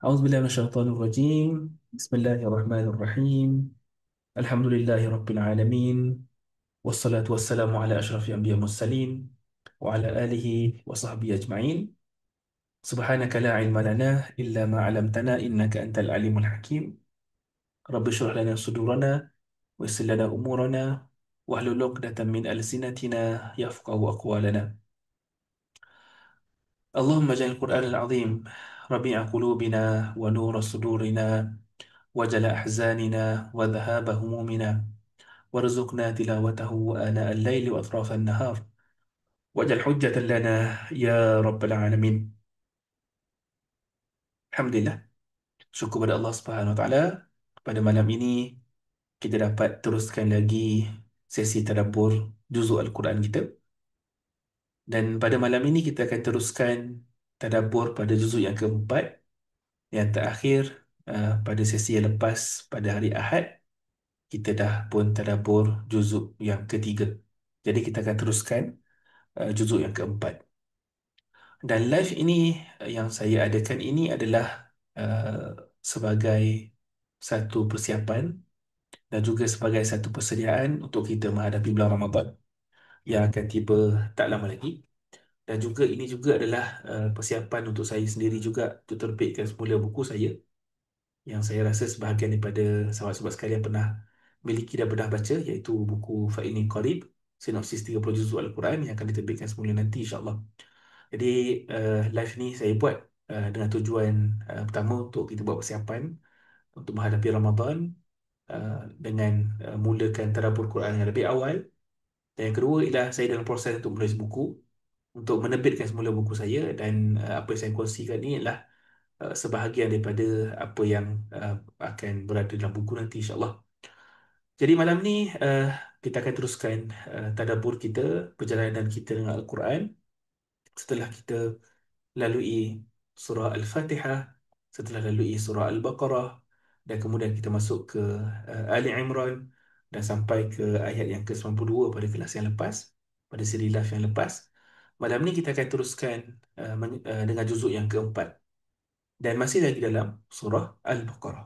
أعوذ بالله من الشيطان الرجيم. بسم الله الرحمن الرحيم. الحمد لله رب العالمين، والصلاة والسلام على أشرف الأنبياء والمرسلين وعلى آله وصحبه أجمعين. سبحانك لا علم لنا إلا ما علمتنا إنك أنت العليم الحكيم. رب اشرح لنا صدورنا ويسر لنا أمورنا واحلل عقدة من ألسنتنا يفقهوا أقوالنا. اللهم اجعل القرآن العظيم ربيع قلوبنا ونور صدورنا وجل أحزاننا وذهاب همومنا، وارزقنا تلاوته آناء الليل وأطراف النهار، واجعل حجة لنا يا رب العالمين. Alhamdulillah, syukur pada Allah Subhanahu Wa Taala. Pada malam ini kita dapat teruskan lagi sesi tadabbur juzuk Al-Quran kita, dan pada malam ini kita akan teruskan tadabbur pada juzuk yang keempat, yang terakhir. Pada sesi yang lepas pada hari Ahad kita dah pun tadabbur juzuk yang ketiga. Jadi kita akan teruskan juzuk yang keempat. Dan live ini yang saya adakan ini adalah sebagai satu persiapan dan juga sebagai satu persediaan untuk kita menghadapi bulan Ramadan yang akan tiba tak lama lagi. Dan juga ini juga adalah persiapan untuk saya sendiri juga untuk terbitkan semula buku saya, yang saya rasa sebahagian daripada sahabat-sahabat sekalian pernah miliki dan pernah baca, iaitu buku Fa'ini Qarib, sinopsis 30 juzuk Al-Quran yang akan diterbitkan semula nanti insya-Allah. Jadi live ni saya buat dengan tujuan pertama untuk kita buat persiapan untuk menghadapi Ramadan, dengan mulakan tadabbur Quran yang lebih awal. Dan yang kedua ialah saya dalam proses untuk menulis buku, untuk menerbitkan semula buku saya, dan apa yang saya kongsikan ni ialah sebahagian daripada apa yang akan berada dalam buku nanti insya-Allah. Jadi malam ni kita akan teruskan tadabbur kita, perjalanan kita dengan Al-Quran. Setelah kita lalui surah Al-Fatihah, setelah lalui surah Al-Baqarah, dan kemudian kita masuk ke Ali Imran dan sampai ke ayat yang ke-92 pada kelas yang lepas, pada siri live yang lepas. Malam ni kita akan teruskan dengan juzuk yang keempat dan masih lagi dalam surah Al-Baqarah.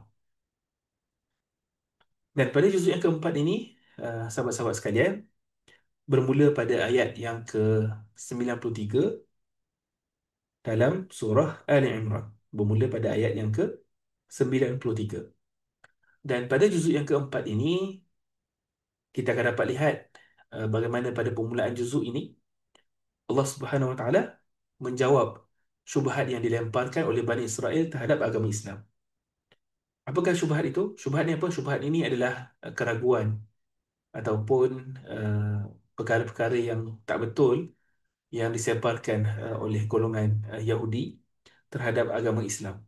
Dan pada juzuk yang keempat ini, sahabat-sahabat sekalian, bermula pada ayat yang ke-93 dalam surah Ali Imran. Bermula pada ayat yang ke-93. Dan pada juzuk yang keempat ini, kita akan dapat lihat bagaimana pada permulaan juzuk ini Allah Subhanahu Wa Taala menjawab syubhat yang dilemparkan oleh Bani Israel terhadap agama Islam. Apakah syubhat itu? Syubhat ni apa? Syubhat ini adalah keraguan ataupun perkara-perkara yang tak betul yang disebarkan oleh golongan Yahudi terhadap agama Islam.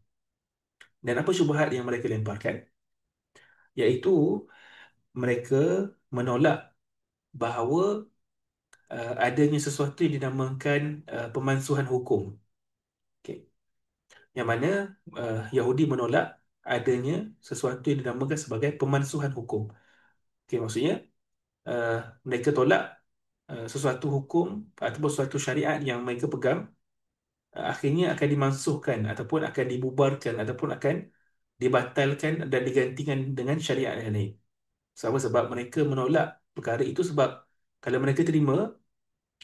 Dan apa syubhat yang mereka lemparkan? Iaitu mereka menolak bahawa adanya sesuatu yang dinamakan pemansuhan hukum. Okay. Yang mana Yahudi menolak adanya sesuatu yang dinamakan sebagai pemansuhan hukum. Okay, maksudnya uh, mereka tolak sesuatu hukum ataupun sesuatu syariat yang mereka pegang akhirnya akan dimansuhkan ataupun akan dibubarkan ataupun akan dibatalkan dan digantikan dengan syariat yang lain. Sebab mereka menolak perkara itu, sebab kalau mereka terima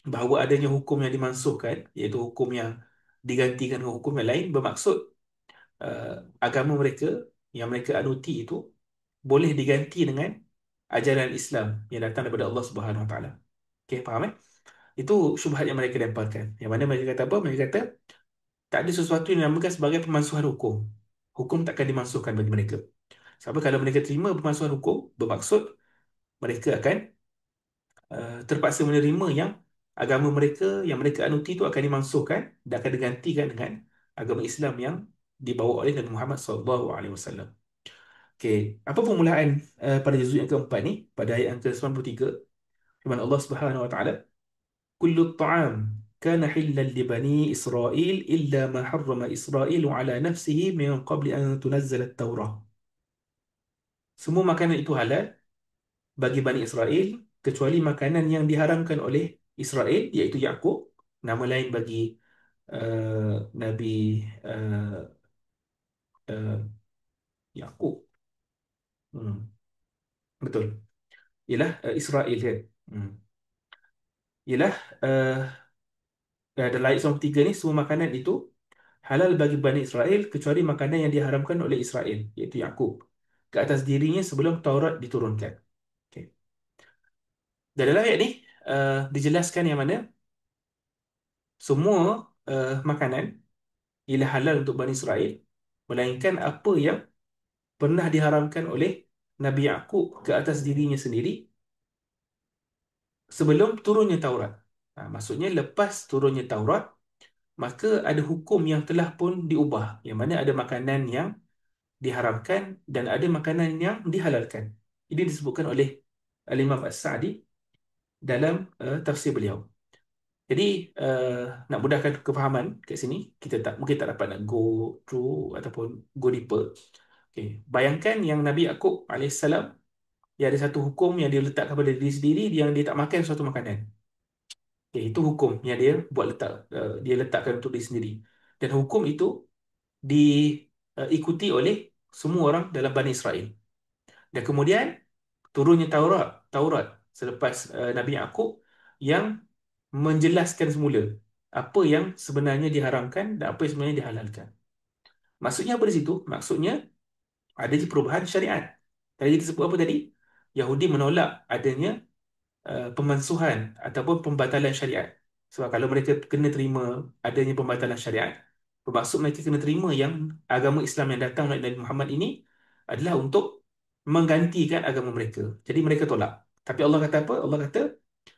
bahawa adanya hukum yang dimansuhkan, iaitu hukum yang digantikan dengan hukum yang lain, bermaksud uh, agama mereka yang mereka anuti itu boleh diganti dengan ajaran Islam yang datang daripada Allah Subhanahu Wa Taala. Okey, faham Itu syubhat yang mereka lemparkan. Yang mana mereka kata apa? Mereka kata tak ada sesuatu yang dinamakan sebagai pemansuhan hukum. Hukum takkan dimansuhkan bagi mereka. Sebab kalau mereka terima pemansuhan hukum, bermaksud mereka akan terpaksa menerima yang agama mereka yang mereka anuti itu akan dimansuhkan dan akan digantikan dengan agama Islam yang dibawa oleh Nabi Muhammad SAW. Okey, apa permulaan pada juzuk yang keempat ni, pada ayat yang ke-93, firman Allah Subhanahu Wa Taala, "Kullu at-ta'am kana hillan li bani Israil illa ma harrama Israil ala nafsihi min qabli an tunazzala at-Taurah." Semua makanan itu halal bagi Bani Israel kecuali makanan yang diharamkan oleh Israel, iaitu Yaqub, nama lain bagi Nabi uh, uh, Yakub. Hmm, betul. Ialah Israel kan. Hmm. Ialah dalam ayat 93 ni semua makanan itu halal bagi Bani Israel kecuali makanan yang diharamkan oleh Israel, iaitu Yakub, ke atas dirinya sebelum Taurat diturunkan. Okay. Dan dalam ayat ni dijelaskan yang mana semua makanan ialah halal untuk Bani Israel, melainkan apa yang pernah diharamkan oleh Nabi Yakub ke atas dirinya sendiri sebelum turunnya Taurat. Maksudnya lepas turunnya Taurat, maka ada hukum yang telah pun diubah, yang mana ada makanan yang diharamkan dan ada makanan yang dihalalkan. Ini disebutkan oleh Al-Imam As-Sa'di dalam tafsir beliau. Jadi nak mudahkan kefahaman kat sini, kita tak mungkin tak dapat nak go through ataupun go deeper. Okay. Bayangkan yang Nabi Yaqub alaihissalam, dia ada satu hukum yang dia letakkan pada diri sendiri, yang dia tak makan suatu makanan. Okay, itu hukum yang dia buat letak, dia letakkan untuk diri sendiri. Dan hukum itu diikuti oleh semua orang dalam Bani Israel. Dan kemudian turunnya Taurat selepas Nabi Yaqub yang menjelaskan semula apa yang sebenarnya diharamkan dan apa yang sebenarnya dihalalkan. Maksudnya apa di situ? Maksudnya ada je perubahan syariat. Tadi kita sebut apa tadi? Yahudi menolak adanya pemansuhan ataupun pembatalan syariat. Sebab kalau mereka kena terima adanya pembatalan syariat, bermaksud mereka kena terima yang agama Islam yang datang dari Nabi Muhammad ini adalah untuk menggantikan agama mereka. Jadi mereka tolak. Tapi Allah kata apa? Allah kata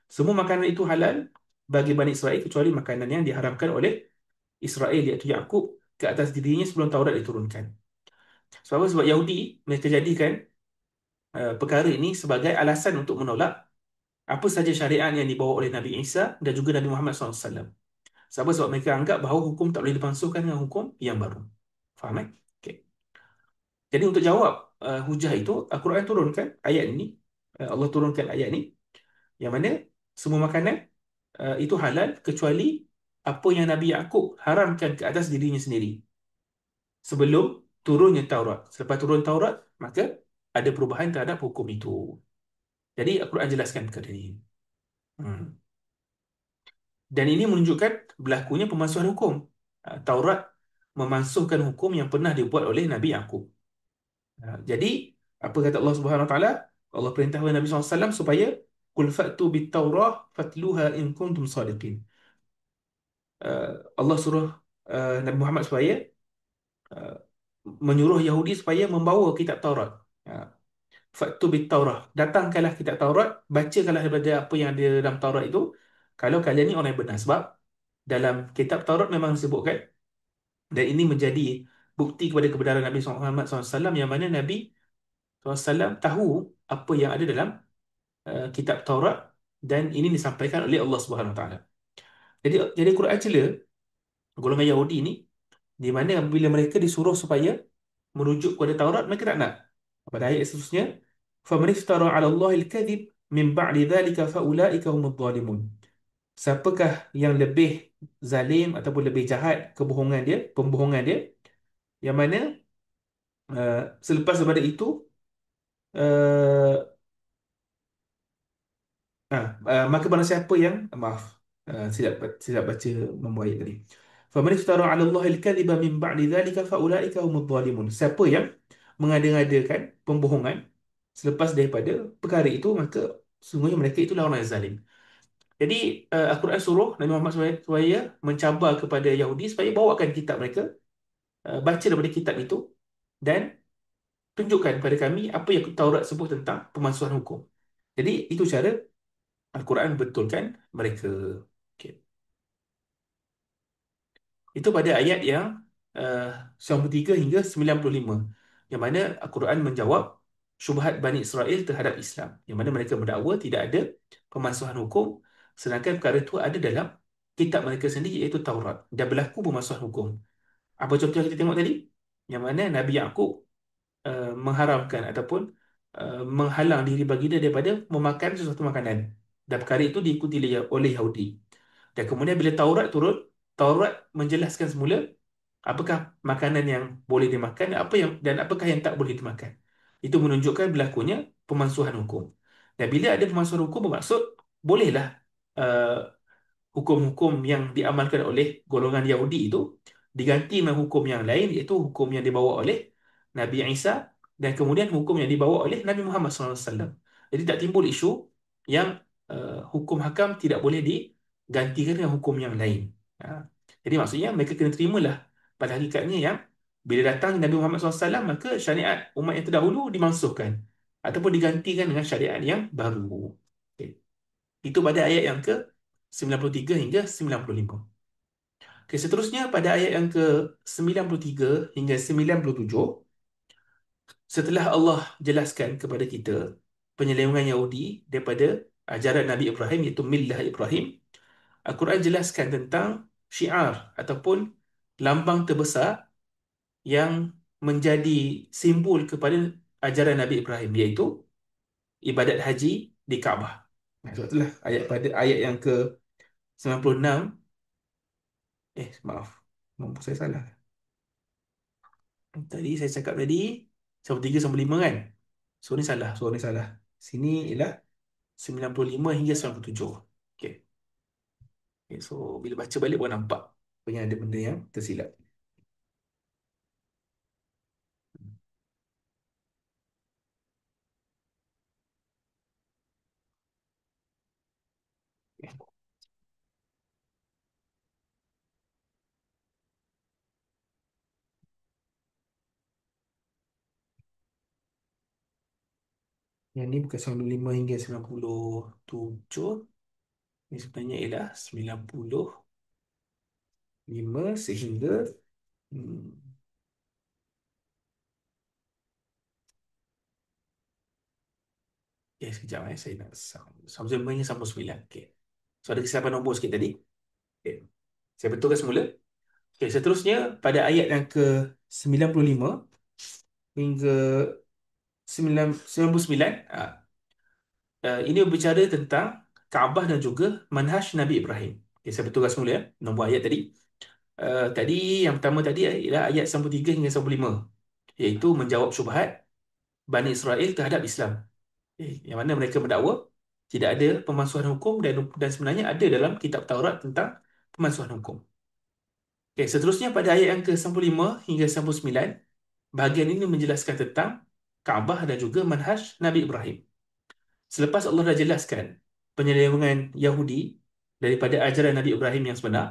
semua makanan itu halal bagi Bani Israel kecuali makanan yang diharamkan oleh Israel, iaitu Yakub, ke atas dirinya sebelum Taurat diturunkan. Sebab apa? Sebab Yahudi mereka jadikan perkara ini sebagai alasan untuk menolak apa saja syariat yang dibawa oleh Nabi Isa dan juga Nabi Muhammad SAW. Sebab mereka anggap bahawa hukum tak boleh dipansuhkan dengan hukum yang baru. Faham eh? Okay. Jadi untuk jawab hujah itu, Al-Quran turunkan ayat ini. Allah turunkan ayat ini yang mana semua makanan itu halal kecuali apa yang Nabi Yaqub haramkan ke atas dirinya sendiri sebelum turunnya Taurat. Selepas turun Taurat, maka ada perubahan terhadap hukum itu. Jadi Al-Quran jelaskan perkara ini. Hmm. Dan ini menunjukkan berlakunya pemansuhan hukum. Taurat memansuhkan hukum yang pernah dibuat oleh Nabi Yaqub. Jadi, apa kata Allah Subhanahu Wa Taala? Allah perintah kepada Nabi SAW supaya qul fa'tu bit Taurah fatluha in kuntum sadiqin. Allah suruh Nabi Muhammad supaya uh, menyuruh Yahudi supaya membawa kitab Taurat. Fa'tu bit Taurah. Datangkanlah kitab Taurat, bacakanlah daripada apa yang ada dalam Taurat itu kalau kalian ni orang yang benar. Sebab dalam kitab Taurat memang disebutkan, dan ini menjadi bukti kepada kebenaran Nabi Muhammad SAW, yang mana Nabi SAW tahu apa yang ada dalam kitab Taurat, dan ini disampaikan oleh Allah Subhanahu Wa Taala. Jadi Quran cela golongan Yahudi ni, di mana bila mereka disuruh supaya merujuk kepada Taurat, mereka tak nak. Pada ayat seterusnya, فَمَنِ افْتَرَى عَلَى اللَّهِ الْكَذِبَ مِنْ بَعْدِ ذَلِكَ فَأُولَٰئِكَ هُمُ الظَّالِمُونَ. Siapakah yang lebih zalim ataupun lebih jahat kebohongan dia, pembohongan dia, yang mana selepas daripada itu uh, maka barang siapa yang maaf, silap baca nombor ayat tadi. فَمَنِ افْتَرَى عَلَى اللَّهِ الْكَذِبَ مِنْ بَعْدِ ذَلِكَ فَأُولَٰئِكَ هُمُ الظَّالِمُونَ. Siapa yang mengada-ngadakan pembohongan selepas daripada perkara itu, maka sungguhnya mereka itulah orang yang zalim. Jadi Al-Quran suruh Nabi Muhammad supaya mencabar kepada Yahudi supaya bawakan kitab mereka, baca daripada kitab itu, dan tunjukkan kepada kami apa yang Taurat sebut tentang pemansuhan hukum. Jadi itu cara Al-Quran betulkan mereka. Okay. Itu pada ayat yang uh, 93 hingga 95, yang mana Al-Quran menjawab syubhat Bani Israel terhadap Islam, yang mana mereka mendakwa tidak ada pemansuhan hukum, sedangkan perkara itu ada dalam kitab mereka sendiri, iaitu Taurat, dan berlaku pemansuhan hukum. Apa contoh yang kita tengok tadi? Yang mana Nabi Yaqub mengharamkan ataupun menghalang diri baginda daripada memakan sesuatu makanan, dan perkara itu diikuti oleh Yahudi. Dan kemudian bila Taurat turun, Taurat menjelaskan semula Apakah makanan yang boleh dimakan, apa yang dan apakah yang tak boleh dimakan. Itu menunjukkan berlakunya pemansuhan hukum. Dan bila ada pemansuhan hukum bermaksud bolehlah uh, hukum-hukum yang diamalkan oleh golongan Yahudi itu diganti dengan hukum yang lain, iaitu hukum yang dibawa oleh Nabi Isa dan kemudian hukum yang dibawa oleh Nabi Muhammad SAW. Jadi tak timbul isu yang hukum hakam tidak boleh digantikan dengan hukum yang lain. Ha. Jadi maksudnya mereka kena terimalah pada hakikatnya yang bila datang Nabi Muhammad SAW maka syariat umat yang terdahulu dimansuhkan ataupun digantikan dengan syariat yang baru. Okey. Itu pada ayat yang ke 93 hingga 95. Okey, seterusnya pada ayat yang ke 93 hingga 97, setelah Allah jelaskan kepada kita penyelewengan Yahudi daripada ajaran Nabi Ibrahim iaitu millah Ibrahim, Al-Quran jelaskan tentang syiar ataupun lambang terbesar yang menjadi simbol kepada ajaran Nabi Ibrahim iaitu ibadat haji di Kaabah. Sebab itulah ayat pada ayat yang ke 96. Maaf. Nombor saya salah. Tadi saya cakap tadi 93 sampai 5 kan? So ni salah. So ni salah. Sini ialah 95 hingga 97. Okay. Okay, so bila baca balik baru nampak punya ada benda yang tersilap. Okay. Yang ni bukan 95 hingga 97. Ini sebenarnya ialah 95 sehingga hmm, sekejap saya nak sama hingga 99. Okay. So ada kesilapan nombor sikit tadi. Okay. Saya betulkan semula. Okay, seterusnya pada ayat yang ke 95 hingga 99, ini berbicara tentang Kaabah dan juga manhaj Nabi Ibrahim. Okay, saya betulkan semula ya, nombor ayat tadi. Tadi yang pertama tadi ialah ayat 93 hingga 95, iaitu menjawab syubhat Bani Israel terhadap Islam. Yang mana mereka mendakwa tidak ada pemansuhan hukum dan sebenarnya ada dalam kitab Taurat tentang pemansuhan hukum. Okay, seterusnya pada ayat yang ke 95 hingga 99, bahagian ini menjelaskan tentang Kaabah dan juga manhaj Nabi Ibrahim. Selepas Allah dah jelaskan penyelewengan Yahudi daripada ajaran Nabi Ibrahim yang sebenar,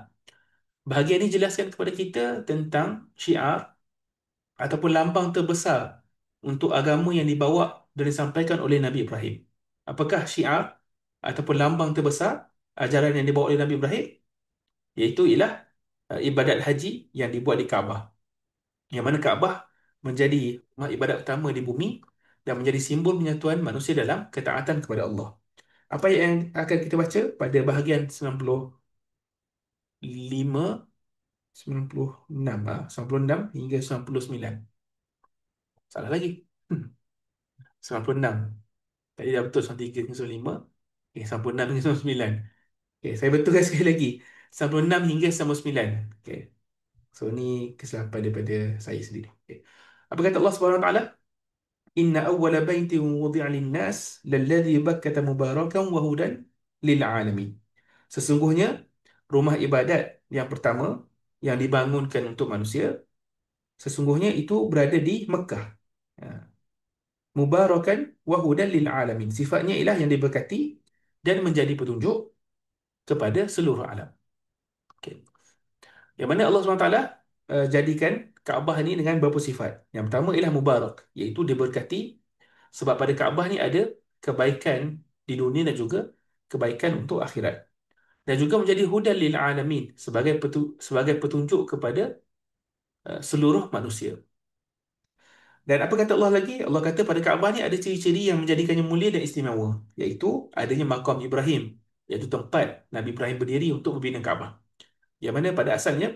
bahagian ini jelaskan kepada kita tentang syiar ataupun lambang terbesar untuk agama yang dibawa dan disampaikan oleh Nabi Ibrahim. Apakah syiar ataupun lambang terbesar ajaran yang dibawa oleh Nabi Ibrahim? Iaitu ialah ibadat haji yang dibuat di Kaabah. Yang mana Kaabah menjadi rumah ibadat utama di bumi dan menjadi simbol penyatuan manusia dalam ketaatan kepada Allah. Apa yang akan kita baca pada bahagian 95, 96, 96 hingga 99. Salah lagi. 96. Tadi dah betul 93 hingga 95. Okay, 96 hingga 99. Okay, saya betulkan sekali lagi. 96 hingga 99. Okay. So ni kesilapan daripada saya sendiri. Okay. Apa kata Allah Subhanahu Wa Taala? Inna awwala baitin wudi'a lin-nas lalladhi bakkata mubarakan wa hudan lil alamin. Sesungguhnya rumah ibadat yang pertama yang dibangunkan untuk manusia sesungguhnya itu berada di Mekah. Ha. Mubarakan wa hudan lil alamin. Sifatnya ialah yang diberkati dan menjadi petunjuk kepada seluruh alam. Okey. Yang mana Allah SWT jadikan Kaabah ni dengan beberapa sifat. Yang pertama ialah mubarak, iaitu diberkati sebab pada Kaabah ni ada kebaikan di dunia dan juga kebaikan untuk akhirat. Dan juga menjadi hudan lil alamin sebagai petunjuk kepada seluruh manusia. Dan apa kata Allah lagi? Allah kata pada Kaabah ni ada ciri-ciri yang menjadikannya mulia dan istimewa, iaitu adanya makam Ibrahim, iaitu tempat Nabi Ibrahim berdiri untuk membina Kaabah. Yang mana pada asalnya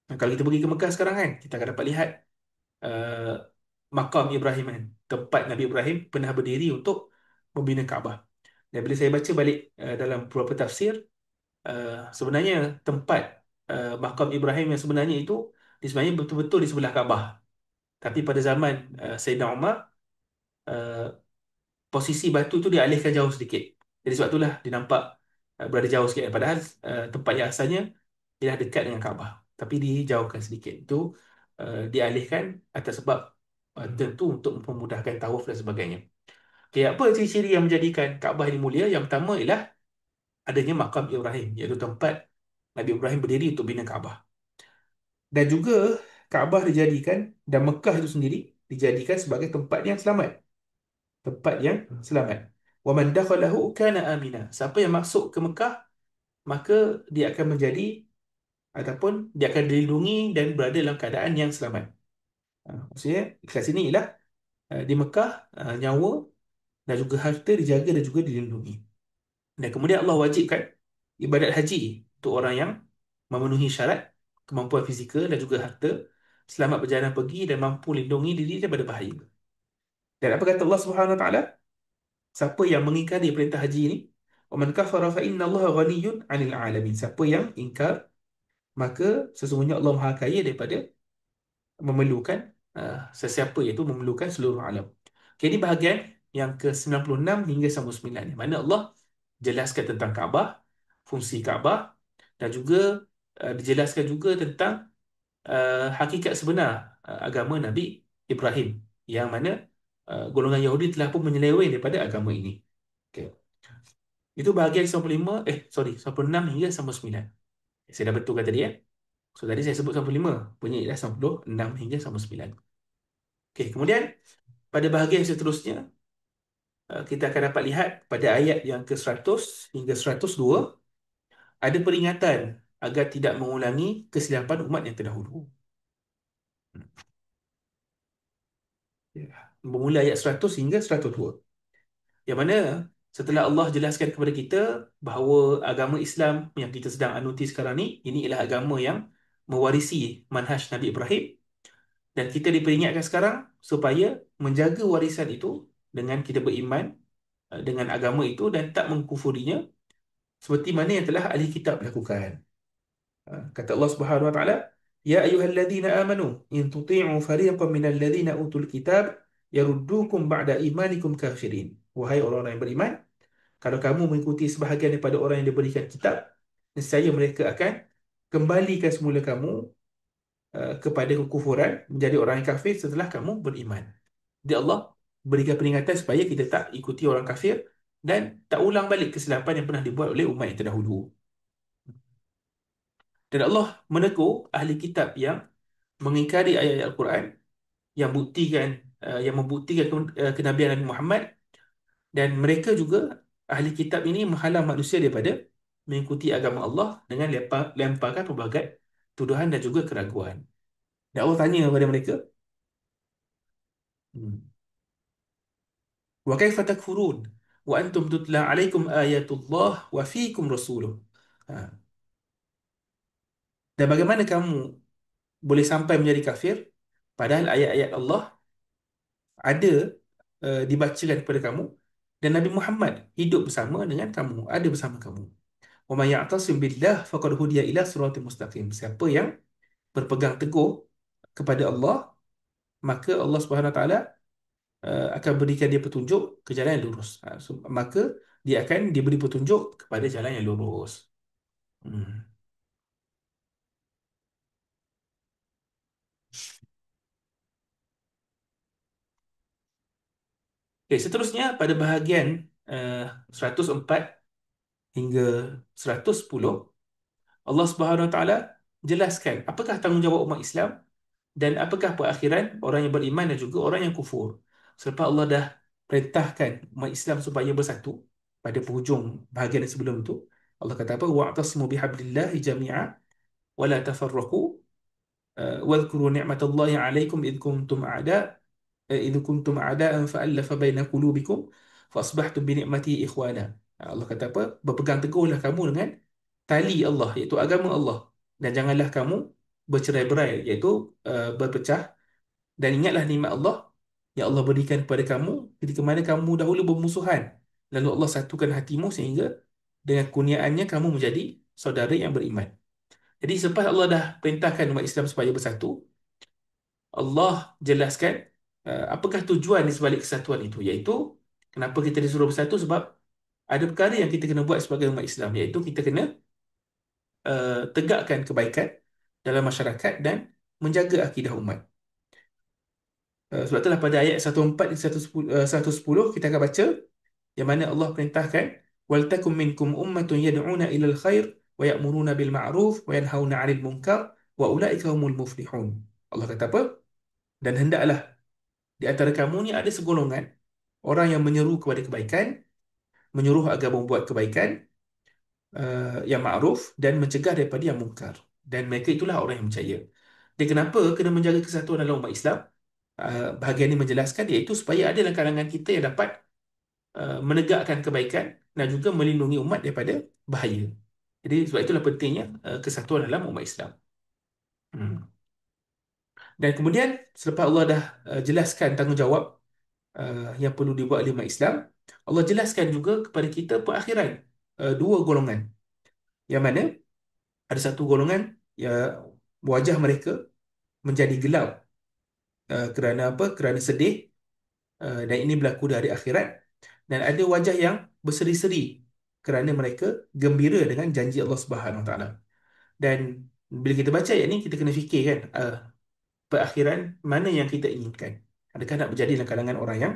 kalau kita pergi ke Mekah sekarang kan, kita akan dapat lihat uh, makam Ibrahim kan, tempat Nabi Ibrahim pernah berdiri untuk membina Kaabah. Dan bila saya baca balik dalam beberapa tafsir, sebenarnya tempat makam Ibrahim yang sebenarnya itu dia sebenarnya betul-betul di sebelah Kaabah. Tapi pada zaman Sayyidina Umar, uh, posisi batu tu dialihkan jauh sedikit. Jadi sebab itulah dia nampak berada jauh sikit. Padahal tempat yang asalnya ialah dekat dengan Kaabah. Tapi dijauhkan sedikit. Itu dialihkan atas sebab tentu untuk memudahkan tawaf dan sebagainya. Okay, apa ciri-ciri yang menjadikan Kaabah ini mulia? Yang pertama ialah adanya makam Ibrahim, iaitu tempat Nabi Ibrahim berdiri untuk bina Kaabah. Dan juga Kaabah dijadikan dan Mekah itu sendiri dijadikan sebagai tempat yang selamat. Tempat yang selamat. Wa man dakhalahu kana amina. Siapa yang masuk ke Mekah, maka dia akan menjadi ataupun dia akan dilindungi dan berada dalam keadaan yang selamat. Maksudnya kat sini ialah di Mekah nyawa dan juga harta dijaga dan juga dilindungi. Dan kemudian Allah wajibkan ibadat haji untuk orang yang memenuhi syarat kemampuan fizikal dan juga harta, selamat berjalan pergi dan mampu lindungi diri daripada bahaya. Dan apa kata Allah Subhanahu Wa Taala? Siapa yang mengingkari perintah haji ini, "Wa man kafara fa inna Allah ghaniyyun 'anil 'alamin." Siapa yang ingkar, maka sesungguhnya Allah Maha Kaya daripada memerlukan sesiapa, iaitu memerlukan seluruh alam. Okay, ini bahagian yang ke-96 hingga 99, di mana Allah jelaskan tentang Kaabah, fungsi Kaabah, dan juga dijelaskan juga tentang hakikat sebenar agama Nabi Ibrahim, yang mana golongan Yahudi telah pun menyeleweng daripada agama ini. Okay. Itu bahagian 95, 96 hingga 99. Saya dah betulkan tadi ya. So tadi saya sebut 95, punya ialah 96 hingga 99. Okey, kemudian pada bahagian seterusnya kita akan dapat lihat pada ayat yang ke-100 hingga 102 ada peringatan agar tidak mengulangi kesilapan umat yang terdahulu. Ya. Bermula ayat 100 hingga 102. Yang mana setelah Allah jelaskan kepada kita bahawa agama Islam yang kita sedang anuti sekarang ni, ini ialah agama yang mewarisi manhaj Nabi Ibrahim, dan kita diperingatkan sekarang supaya menjaga warisan itu dengan kita beriman dengan agama itu dan tak mengkufurinya seperti mana yang telah ahli kitab lakukan. Kata Allah Subhanahu wa taala, "Ya ayyuhalladzina amanu in tuti'u fariqan minal ladzina utul kitab yaruddukum ba'da imanikum kafirin." Wahai orang-orang yang beriman, kalau kamu mengikuti sebahagian daripada orang yang diberikan kitab, nescaya mereka akan kembalikan semula kamu kepada kekufuran, menjadi orang yang kafir setelah kamu beriman. Jadi Allah berikan peringatan supaya kita tak ikuti orang kafir dan tak ulang balik kesilapan yang pernah dibuat oleh umat yang terdahulu. Dan Allah menegur ahli kitab yang mengingkari ayat-ayat Al-Quran yang buktikan yang membuktikan kenabian Nabi Muhammad, dan mereka juga ahli kitab ini menghalang manusia daripada mengikuti agama Allah dengan lemparkan pelbagai tuduhan dan juga keraguan. Dan Allah tanya kepada mereka, wa kaifa takfurun wa antum tutla alaikum ayatullah wa fiikum rasuluh. Ha. Dan bagaimana kamu boleh sampai menjadi kafir padahal ayat-ayat Allah ada dibacakan kepada kamu dan Nabi Muhammad hidup bersama dengan kamu, ada bersama kamu. Wa may ya'tasim billah faqad hudiya ila siratal mustaqim. Siapa yang berpegang teguh kepada Allah, maka Allah Subhanahu Wa Taala akan berikan dia petunjuk ke jalan yang lurus. Maka dia akan diberi petunjuk kepada jalan yang lurus. Hmm. Okay, seterusnya pada bahagian 104 hingga 110, Allah Subhanahu Wa Taala jelaskan apakah tanggungjawab umat Islam dan apakah perakhiran orang yang beriman dan juga orang yang kufur. Selepas Allah dah perintahkan umat Islam supaya bersatu pada penghujung bahagian yang sebelum itu, Allah kata apa? Wa'tasimu bihablillahi jami'a wa la tafarraqu wadhkuru ni'matallahi 'alaikum idh kuntum a'da'an fa'alafa baina qulubikum fa asbahtum bi ni'matihi ikhwana. Allah kata apa? Berpegang teguhlah kamu dengan tali Allah, iaitu agama Allah, dan janganlah kamu bercerai-berai, iaitu berpecah, dan ingatlah nikmat Allah yang Allah berikan kepada kamu ketika mana kamu dahulu bermusuhan, lalu Allah satukan hatimu sehingga dengan kurniaannya kamu menjadi saudara yang beriman. Jadi selepas Allah dah perintahkan umat Islam supaya bersatu, Allah jelaskan apakah tujuan di sebalik kesatuan itu, iaitu kenapa kita disuruh bersatu, sebab ada perkara yang kita kena buat sebagai umat Islam, iaitu kita kena tegakkan kebaikan dalam masyarakat dan menjaga akidah umat. Sebab itulah pada ayat 104 dan 110 kita akan baca yang mana Allah perintahkan waltakum minkum ummatun yad'una ilal khair wa ya'muruna bil ma'ruf wa yanhauna 'anil munkar wa ulaika humul muflihun. Allah kata apa? Dan hendaklah di antara kamu ni ada segolongan orang yang menyeru kepada kebaikan, menyuruh agar membuat kebaikan, yang ma'ruf, dan mencegah daripada yang mungkar. Dan mereka itulah orang yang percaya. Dan kenapa kena menjaga kesatuan dalam umat Islam? Bahagian ini menjelaskan, iaitu supaya ada dalam kalangan kita yang dapat menegakkan kebaikan dan juga melindungi umat daripada bahaya. Jadi sebab itulah pentingnya kesatuan dalam umat Islam. Hmm. Dan kemudian selepas Allah dah jelaskan tanggungjawab yang perlu dibuat oleh umat Islam, Allah jelaskan juga kepada kita perakhiran dua golongan. Yang mana ada satu golongan yang wajah mereka menjadi gelap kerana apa? Kerana sedih, dan ini berlaku dari akhirat. Dan ada wajah yang berseri-seri kerana mereka gembira dengan janji Allah Subhanahu Wa Taala. Dan bila kita baca ayat ni, kita kena fikir kan, perakhiran mana yang kita inginkan. Adakah nak berjadi dalam kalangan orang yang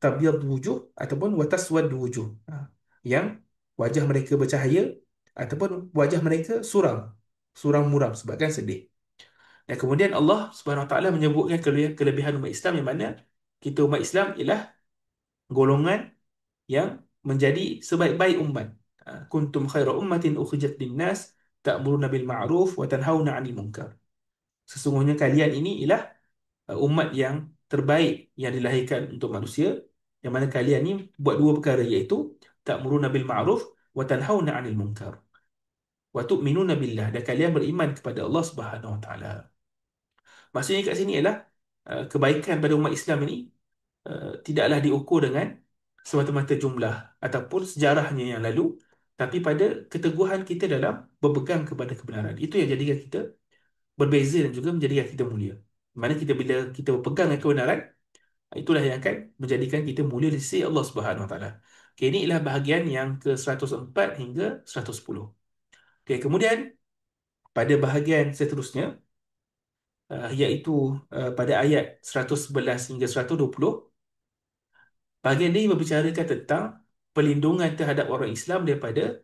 tabyad wujuh ataupun wataswad wujuh, yang wajah mereka bercahaya ataupun wajah mereka suram, suram muram sebabkan sedih. Dan kemudian Allah Subhanahu Wa Taala menyebutkan kelebihan umat Islam, yang mana kita umat Islam ialah golongan yang menjadi sebaik-baik umat. Kuntum khaira ummatin ukhrijat linnas ta'muruna bil ma'ruf wa tanhauna 'anil munkar. Sesungguhnya kalian ini ialah umat yang terbaik yang dilahirkan untuk manusia, yang mana kalian ni buat dua perkara, iaitu ta'muruna bil ma'ruf wa tanhauna 'anil munkar wa tu'minuna billah, dan kalian beriman kepada Allah Subhanahu Wa Taala. Maksudnya kat sini ialah kebaikan pada umat Islam ini tidaklah diukur dengan semata-mata jumlah ataupun sejarahnya yang lalu, tapi pada keteguhan kita dalam berpegang kepada kebenaran. Itu yang jadikan kita berbeza dan juga menjadikan kita mulia. Mana kita bila kita berpegang dengan kebenaran, itulah yang akan menjadikan kita mulia di sisi Allah Subhanahu Wa Taala. Okay, ini ialah bahagian yang ke 104 hingga 110. Okay, kemudian pada bahagian seterusnya, iaitu pada ayat 111 hingga 120, bahagian ini membicarakan tentang pelindungan terhadap orang Islam daripada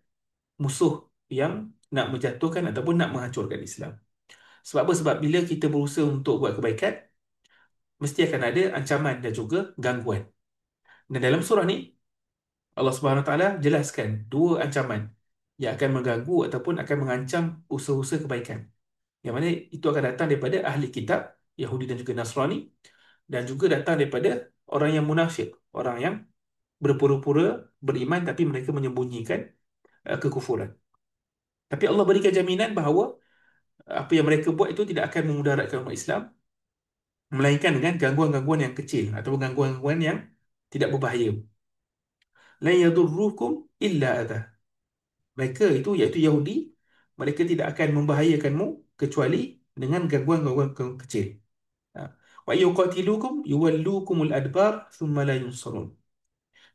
musuh yang nak menjatuhkan ataupun nak menghancurkan Islam. Sebab apa? Sebab bila kita berusaha untuk buat kebaikan, mesti akan ada ancaman dan juga gangguan. Dan dalam surah ni, Allah Subhanahu Wa Taala jelaskan dua ancaman yang akan mengganggu ataupun akan mengancam usaha-usaha kebaikan. Yang mana itu akan datang daripada ahli kitab, Yahudi dan juga Nasrani, dan juga datang daripada orang yang munafik, orang yang berpura-pura beriman tapi mereka menyembunyikan kekufuran. Tapi Allah berikan jaminan bahawa apa yang mereka buat itu tidak akan memudaratkan umat Islam, melainkan dengan gangguan-gangguan yang kecil ataupun gangguan-gangguan yang tidak berbahaya. La yadurrukum illa adha. Mereka itu, iaitu Yahudi, mereka tidak akan membahayakanmu kecuali dengan gangguan-gangguan kecil. Ha. Wa yuqatilukum yuwallukumul adbar thumma la yunsarun.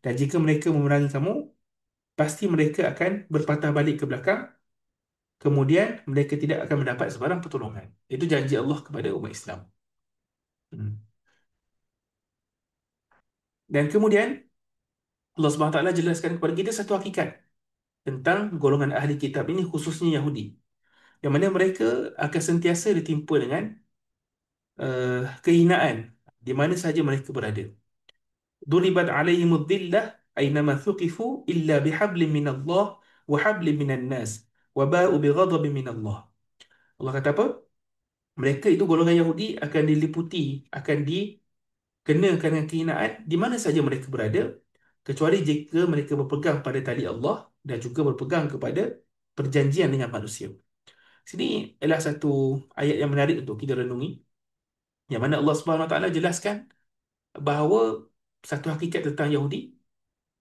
Dan jika mereka memerangi kamu, pasti mereka akan berpatah balik ke belakang, kemudian mereka tidak akan mendapat sebarang pertolongan. Itu janji Allah kepada umat Islam. Hmm. Dan kemudian Allah Subhanahu Wa Taala jelaskan kepada kita satu hakikat tentang golongan ahli kitab ini, khususnya Yahudi, yang mana mereka akan sentiasa ditimpa dengan kehinaan di mana sahaja mereka berada. Duribat alaihimud dhillah aynama thuqifu illa bihablin minallah wa hablin minan nas wa ba'u bighadabin minallah. Allah kata apa? Mereka itu golongan Yahudi akan diliputi, akan dikenakan dengan kehinaan di mana saja mereka berada, kecuali jika mereka berpegang pada tali Allah dan juga berpegang kepada perjanjian dengan manusia. Sini adalah satu ayat yang menarik untuk kita renungi, yang mana Allah Subhanahu Wa Taala jelaskan bahawa satu hakikat tentang Yahudi,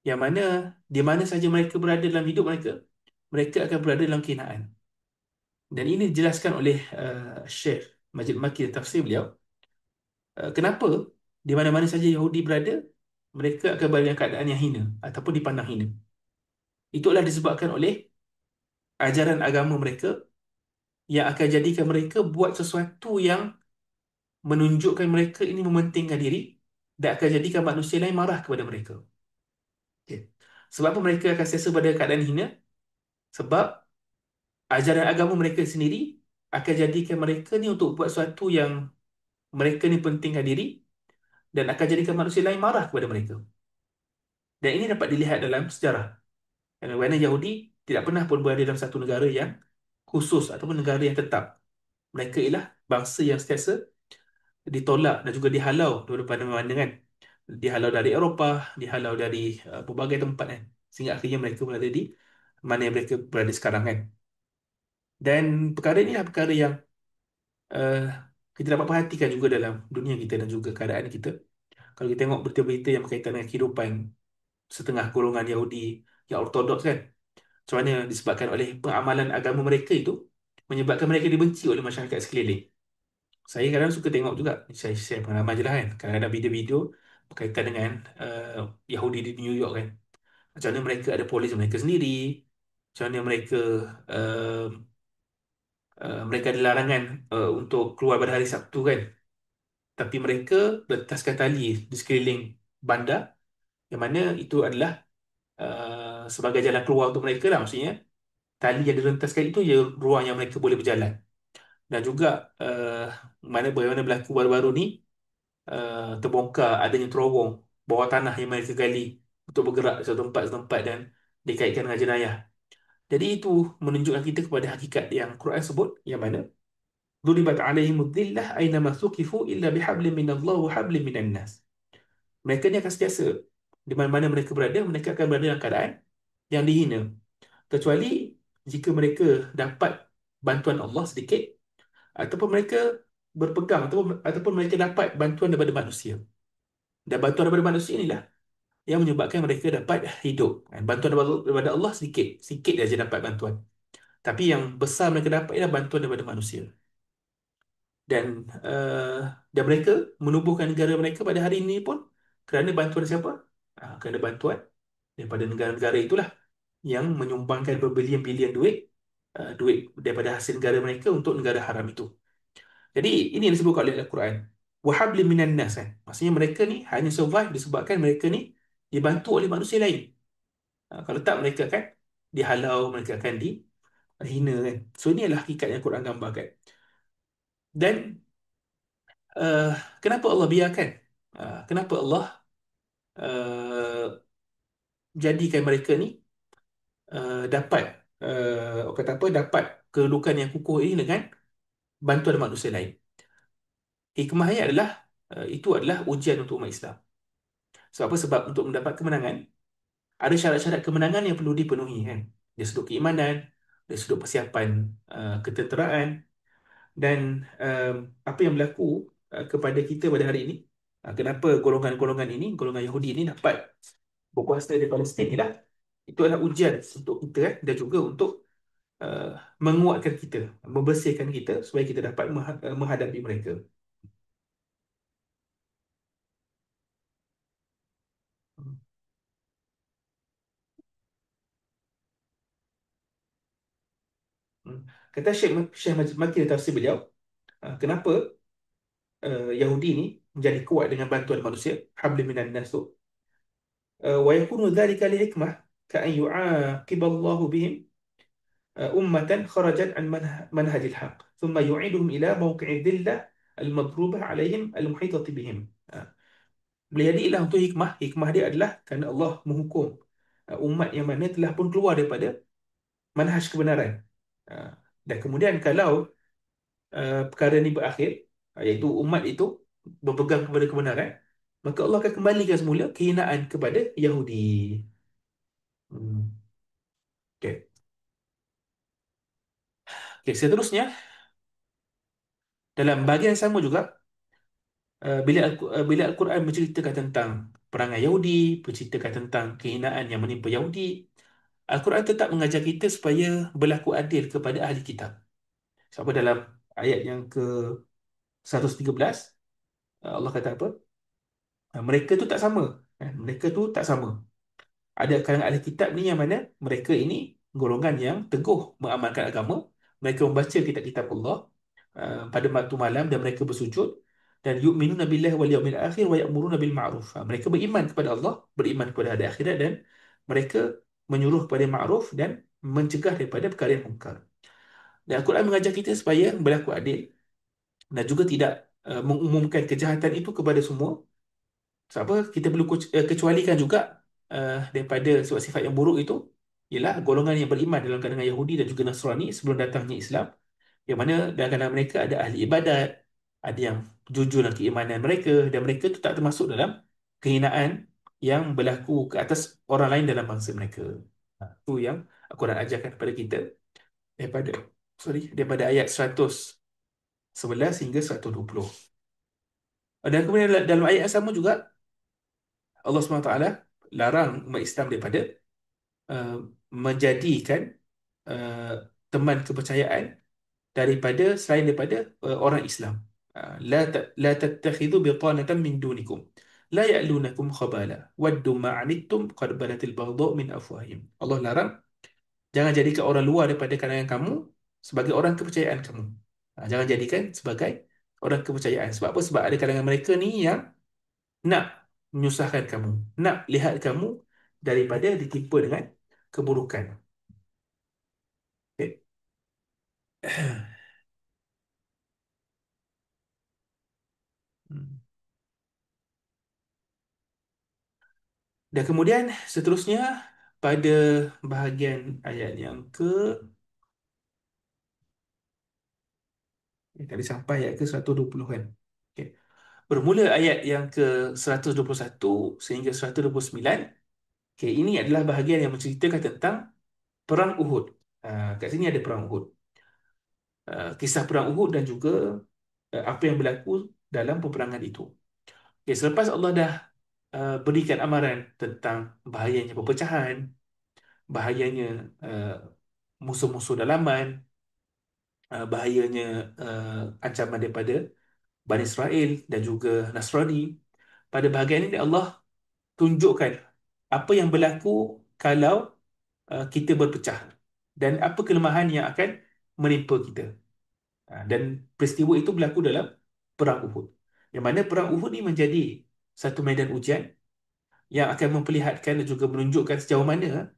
yang mana di mana saja mereka berada dalam hidup mereka, mereka akan berada dalam kehinaan. Dan ini dijelaskan oleh Syekh Majid Maki dalam tafsir beliau. Kenapa di mana-mana saja Yahudi berada, mereka akan berada dalam keadaan yang hina ataupun dipandang hina. Itulah disebabkan oleh ajaran agama mereka yang akan jadikan mereka buat sesuatu yang menunjukkan mereka ini mementingkan diri dan akan jadikan manusia lain marah kepada mereka. Okay. Sebab apa mereka akan sentiasa pada keadaan hina? Sebab ajaran agama mereka sendiri akan jadikan mereka ni untuk buat sesuatu yang mereka ni pentingkan diri dan akan jadikan manusia lain marah kepada mereka. Dan ini dapat dilihat dalam sejarah. Kerana Yahudi tidak pernah pun berada dalam satu negara yang khusus ataupun negara yang tetap. Mereka ialah bangsa yang sentiasa ditolak dan juga dihalau daripada mana-mana kan. Dihalau dari Eropah, dihalau dari berbagai tempat kan. Sehingga akhirnya mereka berada di mana yang mereka berada sekarang kan. Dan perkara ini adalah perkara yang uh, kita dapat perhatikan juga dalam dunia kita dan juga keadaan kita. Kalau kita tengok berita-berita yang berkaitan dengan kehidupan setengah golongan Yahudi yang ortodoks kan. Macam mana disebabkan oleh pengamalan agama mereka itu menyebabkan mereka dibenci oleh masyarakat sekeliling. Saya kadang suka tengok juga, saya share pengalaman je lah kan. Kadang-kadang video-video berkaitan dengan Yahudi di New York kan. Macam mana mereka ada polis mereka sendiri, macam mana mereka uh, mereka ada larangan untuk keluar pada hari Sabtu kan. Tapi mereka letaskan tali di sekeliling bandar yang mana itu adalah sebagai jalan keluar untuk mereka lah maksudnya. Tali yang direntaskan itu ya ruang yang mereka boleh berjalan. Dan juga mana bagaimana berlaku baru-baru ni terbongkar adanya terowong bawah tanah yang mereka gali untuk bergerak ke satu tempat dan dikaitkan dengan jenayah. Jadi itu menunjukkan kita kepada hakikat yang Quran sebut yang mana duribat alaihimud dhillah aynama thuqifu illa bihablin minallah wa hablin minan nas. Mereka ni akan sentiasa di mana-mana mereka berada, mereka akan berada dalam keadaan yang dihina. Kecuali jika mereka dapat bantuan Allah sedikit ataupun mereka berpegang ataupun mereka dapat bantuan daripada manusia. Dan bantuan daripada manusia inilah yang menyebabkan mereka dapat hidup. Bantuan daripada Allah sedikit, sikit saja dapat bantuan. Tapi yang besar mereka dapat ialah bantuan daripada manusia. Dan uh, dan mereka menubuhkan negara mereka pada hari ini pun kerana bantuan siapa? Kerana bantuan daripada negara-negara itulah yang menyumbangkan berbilion-bilion duit, duit daripada hasil negara mereka untuk negara haram itu. Jadi ini yang disebutkan oleh Al-Quran. Wahablim minan nas kan. Maksudnya mereka ni hanya survive disebabkan mereka ni dibantu oleh manusia lain. Kalau tak mereka akan dihalau, mereka akan dihina kan. So ini adalah hakikat yang Quran gambarkan. Dan uh, kenapa Allah biarkan? Kenapa Allah uh, jadikan mereka ni dapat kata apa dapat kedudukan yang kukuh ini dengan bantuan manusia lain. Hikmahnya adalah itu adalah ujian untuk umat Islam. Sebab apa? Sebab untuk mendapat kemenangan ada syarat-syarat kemenangan yang perlu dipenuhi kan. Dari sudut keimanan, dari sudut persiapan ketenteraan dan apa yang berlaku kepada kita pada hari ini. Kenapa golongan-golongan ini, golongan Yahudi ini dapat berkuasa di Palestin ni lah. Itu adalah ujian untuk kita dan juga untuk uh, menguatkan kita, membersihkan kita supaya kita dapat menghadapi mereka. Hmm. Kata Syekh Majid Maki dalam tafsir beliau, kenapa Yahudi ni menjadi kuat dengan bantuan manusia, habli minan nas tu. Wa yakunu dhalika li hikmah ka an yu'aqiballahu bihim ummatan kharajat an manhajil haq thumma yu'iduhum ila mawqi'i dhillah al-madrubah alaihim al-muhitati bihim. Boleh jadi ialah untuk hikmah. Hikmah dia adalah kerana Allah menghukum umat yang mana telah pun keluar daripada manhaj kebenaran. Uh, dan kemudian kalau perkara ini berakhir, iaitu umat itu berpegang kepada kebenaran, maka Allah akan kembalikan semula kehinaan kepada Yahudi. Hmm. Okay. Okay, seterusnya, dalam bahagian sama juga, bila Al-Quran menceritakan tentang perangai Yahudi, menceritakan tentang kehinaan yang menimpa Yahudi, Al-Quran tetap mengajar kita supaya berlaku adil kepada ahli kitab. Sebab dalam ayat yang ke 113, Allah kata apa? Mereka tu tak sama. Mereka tu tak sama. Ada kalangan ahli kitab ni yang mana mereka ini golongan yang teguh mengamalkan agama. Mereka membaca kitab-kitab Allah pada waktu malam dan mereka bersujud dan yu'minuna billahi wal yawmil akhir wa ya'muruna bil ma'ruf. Mereka beriman kepada Allah, beriman kepada hari akhirat dan mereka menyuruh kepada ma'ruf dan mencegah daripada perkara yang mungkar. Dan Al-Quran mengajar kita supaya berlaku adil dan juga tidak mengumumkan kejahatan itu kepada semua. Sebab apa? Kita perlu kecualikan juga daripada sifat-sifat yang buruk itu ialah golongan yang beriman dalam kalangan Yahudi dan juga Nasrani sebelum datangnya Islam, yang mana dalam kalangan mereka ada ahli ibadat, ada yang jujur dalam keimanan mereka dan mereka itu tak termasuk dalam kehinaan yang berlaku ke atas orang lain dalam bangsa mereka. Itu yang Al-Quran ajarkan kepada kita daripada daripada ayat 111 hingga 120. Dan kemudian dalam ayat yang sama juga Allah SWT larang umat Islam daripada uh, menjadikan uh, teman kepercayaan daripada selain daripada orang Islam. La tattakhidhu bitanatan min dunikum la ya'lunakum khabala waddu ma 'anittum qad balatil baghdha min afwahim. Allah larang jangan jadikan orang luar daripada kalangan kamu sebagai orang kepercayaan kamu. Jangan jadikan sebagai orang kepercayaan. Sebab apa? Sebab ada kalangan mereka ni yang nak menyusahkan kamu, nak lihat kamu daripada ditimpa dengan keburukan. Okay. Dan kemudian seterusnya pada bahagian ayat yang ke tadi sampai ayat ke 120 kan. Okay. Bermula ayat yang ke 121 sehingga 129. Okay, ini adalah bahagian yang menceritakan tentang perang Uhud. Kat sini ada perang Uhud. Kisah perang Uhud dan juga apa yang berlaku dalam peperangan itu. Okay, selepas Allah dah berikan amaran tentang bahayanya perpecahan, bahayanya uh, musuh-musuh dalaman, bahayanya ancaman daripada Bani Israel dan juga Nasrani. Pada bahagian ini Allah tunjukkan apa yang berlaku kalau kita berpecah dan apa kelemahan yang akan menimpa kita. Dan peristiwa itu berlaku dalam Perang Uhud. Yang mana Perang Uhud ini menjadi satu medan ujian yang akan memperlihatkan dan juga menunjukkan sejauh mana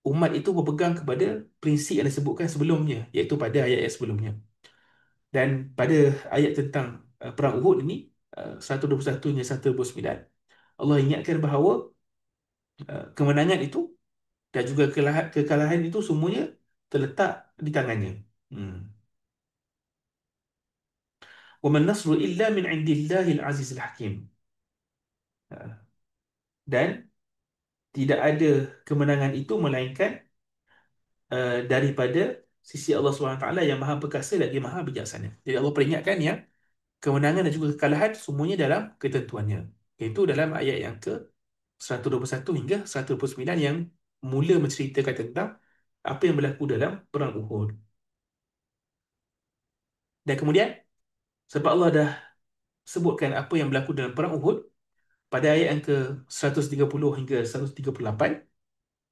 umat itu berpegang kepada prinsip yang disebutkan sebelumnya, iaitu pada ayat-ayat sebelumnya. Dan pada ayat tentang Perang Uhud ini, 121 hingga 129, Allah ingatkan bahawa kemenangan itu dan juga kekalahan itu semuanya terletak di tangannya. Hmm. وَمَا النَّصْرُ إِلَّا مِنْ عِنْدِ اللَّهِ الْعَزِيزِ الْحَكِيمِ. Dan tidak ada kemenangan itu melainkan daripada sisi Allah SWT yang maha perkasa lagi maha bijaksana. Jadi Allah peringatkan yang kemenangan dan juga kekalahan semuanya dalam ketentuannya. Iaitu dalam ayat yang ke 121 hingga 129 yang mula menceritakan tentang apa yang berlaku dalam Perang Uhud. Dan kemudian, sebab Allah dah sebutkan apa yang berlaku dalam Perang Uhud, pada ayat yang ke 130 hingga 138,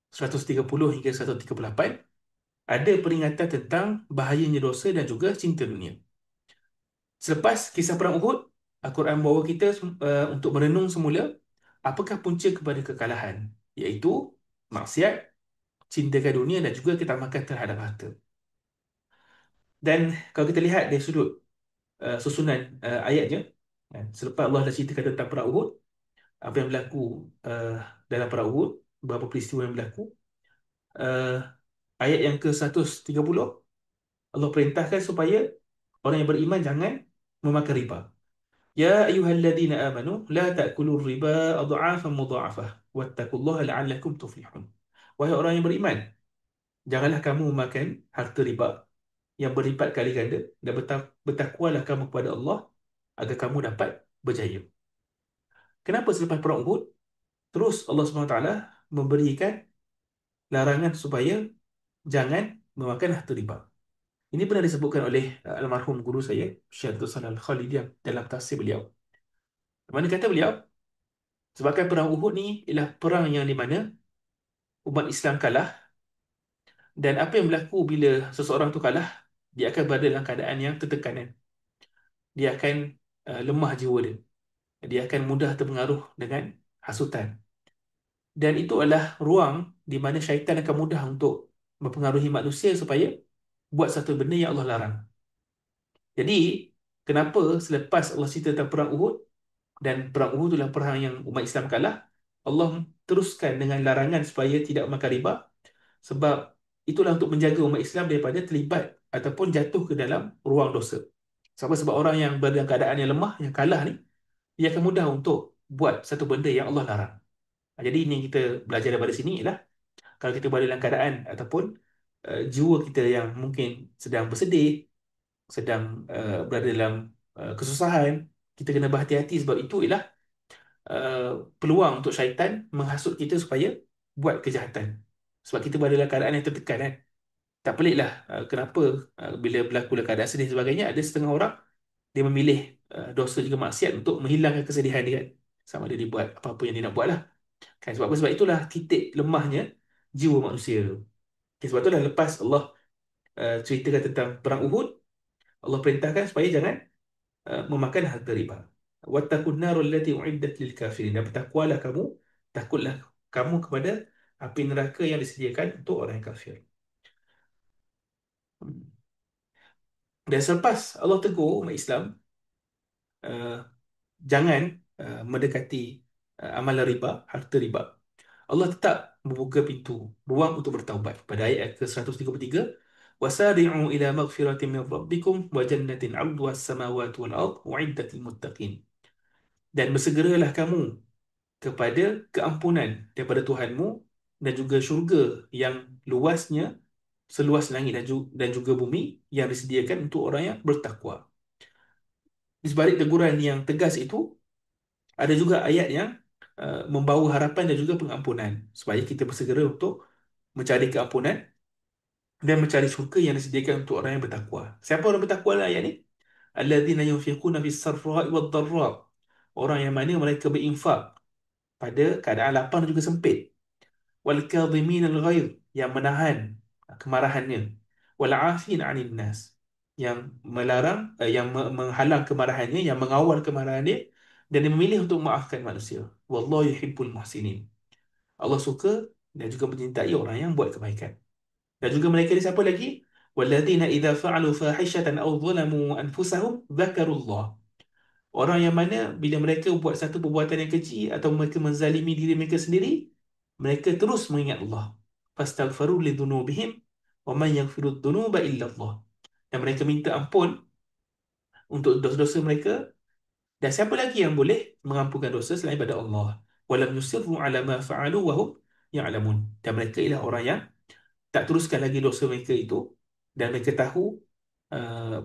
130 hingga 138, ada peringatan tentang bahayanya dosa dan juga cinta dunia. Selepas kisah Perang Uhud, Al-Quran membawa kita untuk merenung semula apakah punca kepada kekalahan, iaitu maksiat, cintakan dunia dan juga ketamakan terhadap harta. Dan kalau kita lihat dari sudut susunan ayatnya, selepas Allah dah ceritakan tentang Perang Uhud, apa yang berlaku uh, dalam Perang Uhud, beberapa peristiwa yang berlaku, uh, ayat yang ke 130, Allah perintahkan supaya orang yang beriman jangan memakan riba. Ya ayyuhalladzina amanu la ta'kulur riba adha'afan mudha'afah wattaqullaha la'allakum tuflihun. Wahai orang yang beriman, janganlah kamu makan harta riba yang berlipat kali ganda dan bertakwalah kamu kepada Allah agar kamu dapat berjaya. Kenapa selepas perang Uhud terus Allah SWT memberikan larangan supaya jangan memakan harta riba? Ini benar disebutkan oleh almarhum guru saya, Syekh Abdul Salam Al-Khalidi dalam tafsir beliau. Mana kata beliau, sebabkan perang Uhud ni ialah perang yang di mana umat Islam kalah, dan apa yang berlaku bila seseorang tu kalah, dia akan berada dalam keadaan yang tertekan kan. Dia akan lemah jiwa dia. Dia akan mudah terpengaruh dengan hasutan. Dan itu adalah ruang di mana syaitan akan mudah untuk mempengaruhi manusia supaya buat satu benda yang Allah larang. Jadi, kenapa selepas Allah cerita tentang perang Uhud, dan perang Uhud itulah perang yang umat Islam kalah, Allah teruskan dengan larangan supaya tidak makan riba, sebab itulah untuk menjaga umat Islam daripada terlibat ataupun jatuh ke dalam ruang dosa. Sebab orang yang berada dalam keadaan yang lemah, yang kalah ni, dia akan mudah untuk buat satu benda yang Allah larang. Jadi ini kita belajar daripada sini ialah, kalau kita berada dalam keadaan ataupun jiwa kita yang mungkin sedang bersedih, sedang berada dalam kesusahan, kita kena berhati-hati, sebab itu ialah uh, peluang untuk syaitan menghasut kita supaya buat kejahatan. Sebab kita berada dalam keadaan yang tertekan kan. Tak peliklah kenapa bila berlaku dalam keadaan sedih dan sebagainya, ada setengah orang dia memilih dosa juga maksiat untuk menghilangkan kesedihan dia kan. Sama ada dia buat apa-apa yang dia nak buat lah. Kan, sebab apa? Sebab itulah titik lemahnya jiwa manusia. Okay, sebab itulah lepas Allah ceritakan tentang perang Uhud, Allah perintahkan supaya jangan memakan harta riba. Wattaqun narul lati uiddat lil kafirin. Dan bertakwalah kamu, takutlah kamu kepada api neraka yang disediakan untuk orang yang kafir. Dan selepas Allah tegur umat Islam, uh, jangan mendekati amalan riba, harta riba, Allah tetap membuka pintu ruang untuk bertaubat. Pada ayat ke-133, wasari'u ila maghfiratin min rabbikum wa jannatin 'arduha as-samawati wal ard u'iddat lil muttaqin. Dan bersegeralah kamu kepada keampunan daripada Tuhanmu, dan juga syurga yang luasnya seluas langit dan juga bumi, yang disediakan untuk orang yang bertakwa. Di sebalik teguran yang tegas itu, ada juga ayat yang membawa harapan dan juga pengampunan, supaya kita bersegera untuk mencari keampunan dan mencari syurga yang disediakan untuk orang yang bertakwa. Siapa orang bertakwa dalam ayat ni? Alladzina yunfiquna fis sarra'i wad dharra. Orang yang mana mereka berinfak pada keadaan lapang dan juga sempit. Wal kadhimin al ghair, yang menahan kemarahannya. Wal 'afin 'anil nas, yang melarang menghalang kemarahannya, yang mengawal kemarahannya, dan dia memilih untuk memaafkan manusia. Wallahu yuhibbul muhsinin. Allah suka dan juga mencintai orang yang buat kebaikan. Dan juga mereka ni siapa lagi? Walladzina idza fa'alu fahishatan aw zalamu anfusahum dzakarullah. Orang yang mana bila mereka buat satu perbuatan yang keji atau mereka menzalimi diri mereka sendiri, mereka terus mengingat Allah. Fastaghfiru lidzunubihim wa man yaghfiru dzunuba illa Allah. Dan mereka minta ampun untuk dosa-dosa mereka, dan siapa lagi yang boleh mengampunkan dosa selain daripada Allah? Walam yusirru ala ma fa'alu wa hum ya'lamun. Dan mereka ialah orang yang tak teruskan lagi dosa mereka itu, dan mereka tahu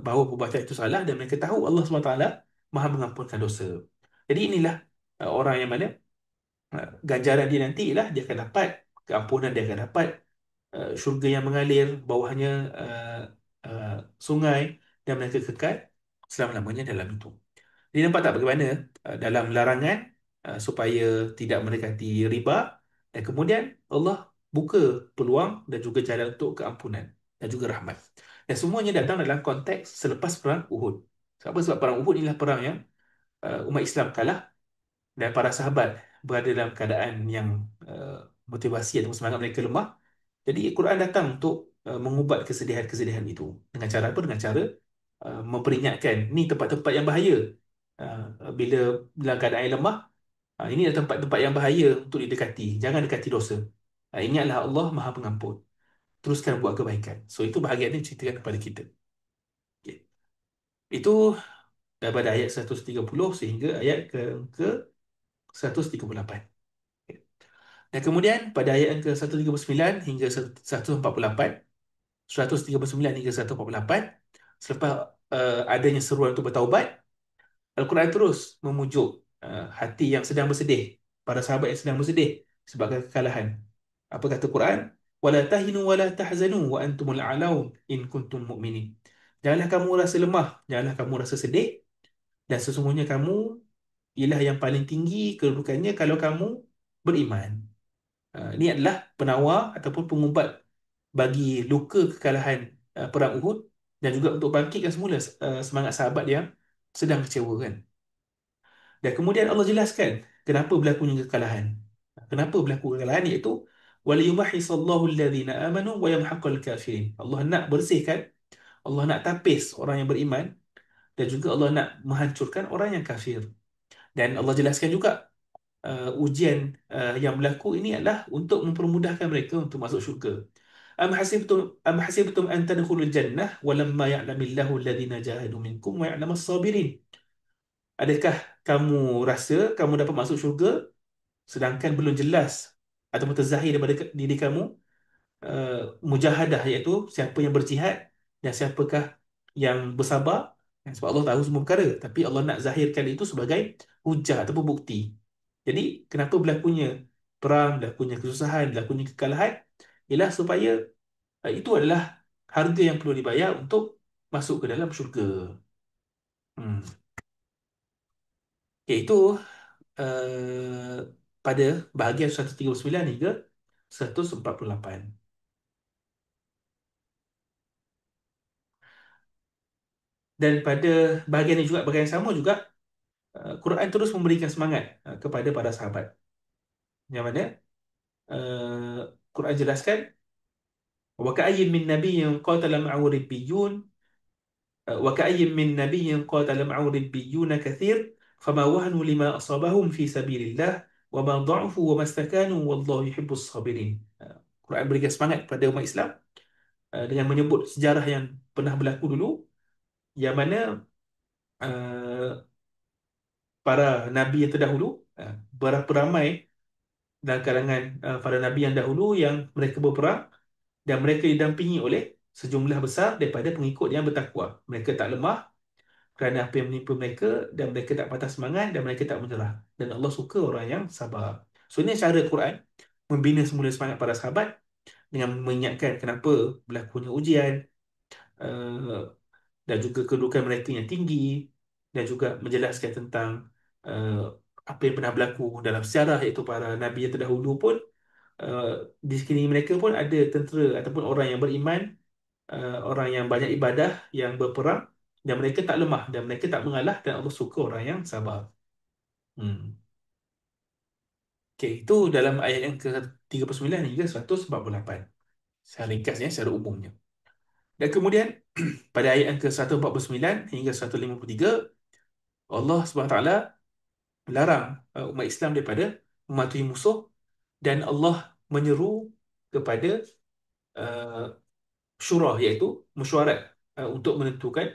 bahawa perbuatan itu salah, dan mereka tahu Allah SWT Maha mengampunkan dosa. Jadi inilah orang yang mana ganjaran dia nanti ialah dia akan dapat keampunan, dia akan dapat syurga yang mengalir bawahnya, uh, uh, sungai, dan mereka kekal selama-lamanya dalam itu. Jadi nampak tak bagaimana dalam larangan supaya tidak mendekati riba, dan kemudian Allah buka peluang dan juga jalan untuk keampunan dan juga rahmat. Dan semuanya datang dalam konteks selepas perang Uhud. Sebab apa? Sebab perang Uhud inilah perang yang umat Islam kalah, dan para sahabat berada dalam keadaan yang motivasi atau semangat mereka lemah. Jadi Al-Quran datang untuk mengubat kesedihan-kesedihan itu. Dengan cara apa? Dengan cara memperingatkan ni tempat-tempat yang bahaya. Bila dalam keadaan yang lemah, ini adalah tempat-tempat yang bahaya untuk didekati. Jangan dekati dosa. Ingatlah Allah Maha Pengampun. Teruskan buat kebaikan. So itu bahagian ini ceritakan kepada kita. Okay. Itu daripada ayat 130 sehingga ayat ke 138. Okay. Dan kemudian pada ayat ke 139 hingga 148, 139 hingga 148, selepas adanya seruan untuk bertaubat, Al-Quran terus memujuk hati yang sedang bersedih, para sahabat yang sedang bersedih sebabkan kekalahan. Apa kata Quran? wala tahinu wala tahzanu wa antumul a'laun in kuntum mu'minin. Janganlah kamu rasa lemah, janganlah kamu rasa sedih, dan sesungguhnya kamu ialah yang paling tinggi kedudukannya kalau kamu beriman. Ini adalah penawar ataupun pengubat bagi luka kekalahan perang Uhud, dan juga untuk bangkitkan semula semangat sahabat yang sedang kecewa kan. Dan kemudian Allah jelaskan kenapa berlakunya kekalahan. Kenapa berlaku kekalahan, iaitu waliyumahhisallahu alladhina amanu wa yamhaqal kafirin. Allah nak bersihkan, Allah nak tapis orang yang beriman, dan juga Allah nak menghancurkan orang yang kafir. Dan Allah jelaskan juga ujian yang berlaku ini adalah untuk mempermudahkan mereka untuk masuk syurga. Am hasibtum an tadkhulul jannah walamma ya'lamillahu alladhina jahadu minkum wa ya'lamas sabirin. Adakah kamu rasa kamu dapat masuk syurga sedangkan belum jelas ataupun terzahir daripada diri kamu uh, mujahadah, iaitu siapa yang berjihad dan siapakah yang bersabar. Sebab Allah tahu semua perkara, tapi Allah nak zahirkan itu sebagai hujah ataupun bukti. Jadi kenapa berlakunya perang, berlakunya kesusahan, berlakunya kekalahan, ialah supaya itu adalah harga yang perlu dibayar untuk masuk ke dalam syurga. Hmm. Iaitu pada bahagian 139 hingga 148. Dan pada bahagian ini juga, bahagian yang sama juga, Quran terus memberikan semangat kepada para sahabat. Yang mana Quran jelaskan, wa ka'ayyin min nabiyyin qatala ma'ahu ribbiyun wa ka'ayyin min nabiyyin qatala ma'ahu ribbiyun katsir fama wahanu lima asabahum fi sabilillah wa ma dha'fu wa mastakanu wallahu yuhibbus sabirin. Quran berikan semangat kepada umat Islam dengan menyebut sejarah yang pernah berlaku dulu, yang mana uh, para nabi yang terdahulu berapa ramai dalam kalangan para nabi yang dahulu yang mereka berperang, dan mereka didampingi oleh sejumlah besar daripada pengikut yang bertakwa. Mereka tak lemah kerana apa yang menimpa mereka, dan mereka tak patah semangat, dan mereka tak menyerah. Dan Allah suka orang yang sabar. So ini cara Quran membina semula semangat para sahabat dengan mengingatkan kenapa berlakunya ujian, uh, dan juga kedudukan mereka yang tinggi, dan juga menjelaskan tentang uh, apa yang pernah berlaku dalam sejarah, iaitu para nabi yang terdahulu pun uh, di sekeliling mereka pun ada tentera ataupun orang yang beriman, orang yang banyak ibadah, yang berperang, dan mereka tak lemah dan mereka tak mengalah, dan Allah suka orang yang sabar. Hmm. Okey, itu dalam ayat yang ke-39 hingga 148. Saya ringkasnya secara umumnya. Dan kemudian pada ayat yang ke-149 hingga 153, Allah SWT larang umat Islam daripada mematuhi musuh, dan Allah menyeru kepada uh, syura, iaitu mesyuarat untuk menentukan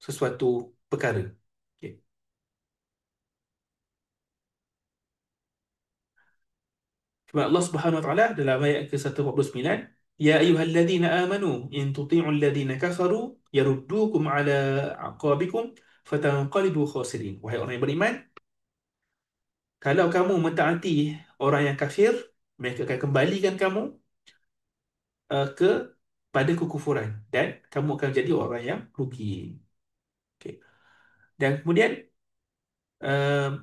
sesuatu perkara. Okay. Firman Allah Subhanahu wa taala dalam ayat ke-149, ya ayyuhalladzina amanu in tuti'ul ladzina kafaru yaruddukum ala aqabikum fatanqalibu khasirin. Wahai orang yang beriman, kalau kamu mentaati orang yang kafir, mereka akan kembalikan kamu ke pada kekufuran, dan kamu akan jadi orang yang rugi. Okay. Dan kemudian uh,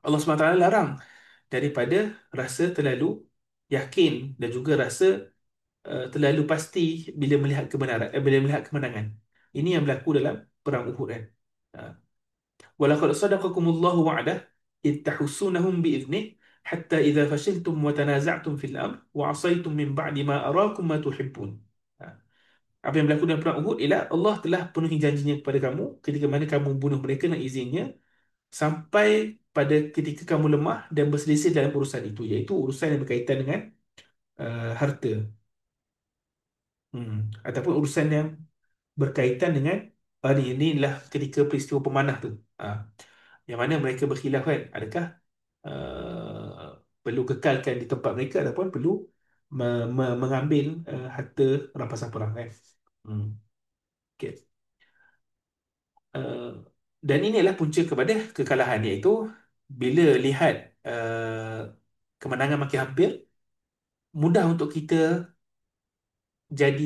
Allah SWT larang daripada rasa terlalu yakin dan juga rasa terlalu pasti bila melihat kebenaran, bila melihat kemenangan. Ini yang berlaku dalam perang Uhud kan. Uh, Walaqad sadaqakumullahu wa'dah id tahussunahum bi'idnih hatta idza fashiltum wa tanaza'tum fil amr wa 'asaytum min ba'di ma arakum ma tuhibbun. Uh, Apa yang berlaku dalam perang Uhud ialah Allah telah penuhi janjinya kepada kamu ketika mana kamu bunuh mereka dengan izinnya, sampai pada ketika kamu lemah dan berselisih dalam urusan itu, iaitu urusan yang berkaitan dengan harta, ataupun urusan yang berkaitan dengan inilah ketika peristiwa pemanah tu. Yang mana mereka berkhilaf kan, adakah perlu kekalkan di tempat mereka ataupun perlu mengambil harta rampasan perang kan. Hmm. Okay. Uh, dan ini adalah punca kepada kekalahan, iaitu bila lihat kemenangan makin hampir, mudah untuk kita jadi,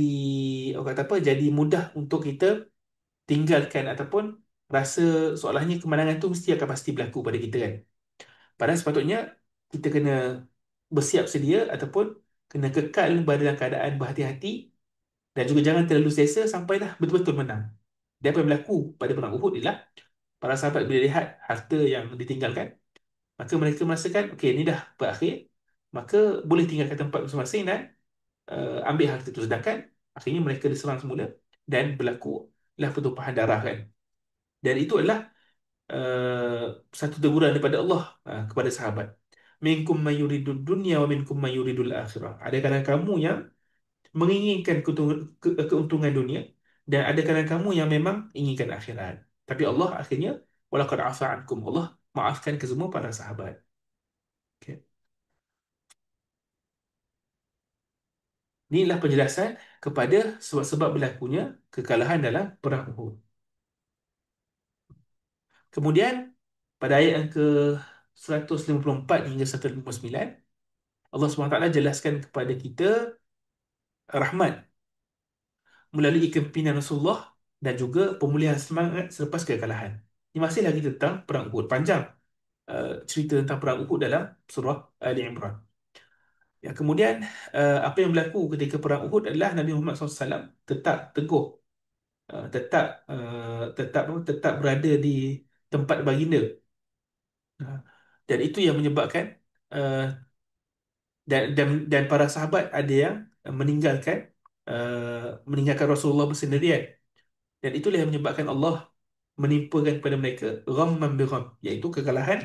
orang kata apa, jadi mudah untuk kita tinggalkan ataupun rasa seolahnya kemenangan tu mesti akan pasti berlaku pada kita kan. Padahal sepatutnya kita kena bersiap sedia ataupun kena kekal berada dalam keadaan berhati-hati dan juga jangan terlalu selesa sampailah betul-betul menang. Dan apa yang berlaku pada perang Uhud ialah para sahabat bila lihat harta yang ditinggalkan, maka mereka merasakan okey, ini dah berakhir, maka boleh tinggalkan tempat masing-masing dan ambil harta itu. Sedangkan akhirnya mereka diserang semula dan berlaku lah pertumpahan darah kan. Dan itu adalah satu teguran daripada Allah kepada sahabat. Minkum mayuridud dunya wa minkum mayuridul akhirah. Ada kalangan kamu yang menginginkan keuntungan dunia dan ada kalangan kamu yang memang inginkan akhirat. Tapi Allah akhirnya walaqad afa ankum. Allah maafkan ke semua para sahabat. Okay. Inilah penjelasan kepada sebab-sebab berlakunya kekalahan dalam perang Uhud. Kemudian pada ayat yang ke 154 hingga 159, Allah SWT jelaskan kepada kita rahmat melalui kepimpinan Rasulullah dan juga pemulihan semangat selepas kekalahan. Ini masih lagi tentang perang Uhud. Panjang cerita tentang perang Uhud dalam surah Ali Imran. Ya, kemudian apa yang berlaku ketika perang Uhud adalah Nabi Muhammad SAW tetap teguh, tetap berada di tempat baginda. Uh, dan itu yang menyebabkan uh, dan para sahabat ada yang meninggalkan Rasulullah bersendirian. Dan itulah yang menyebabkan Allah menimpakan kepada mereka ghamman bi gham, iaitu kekalahan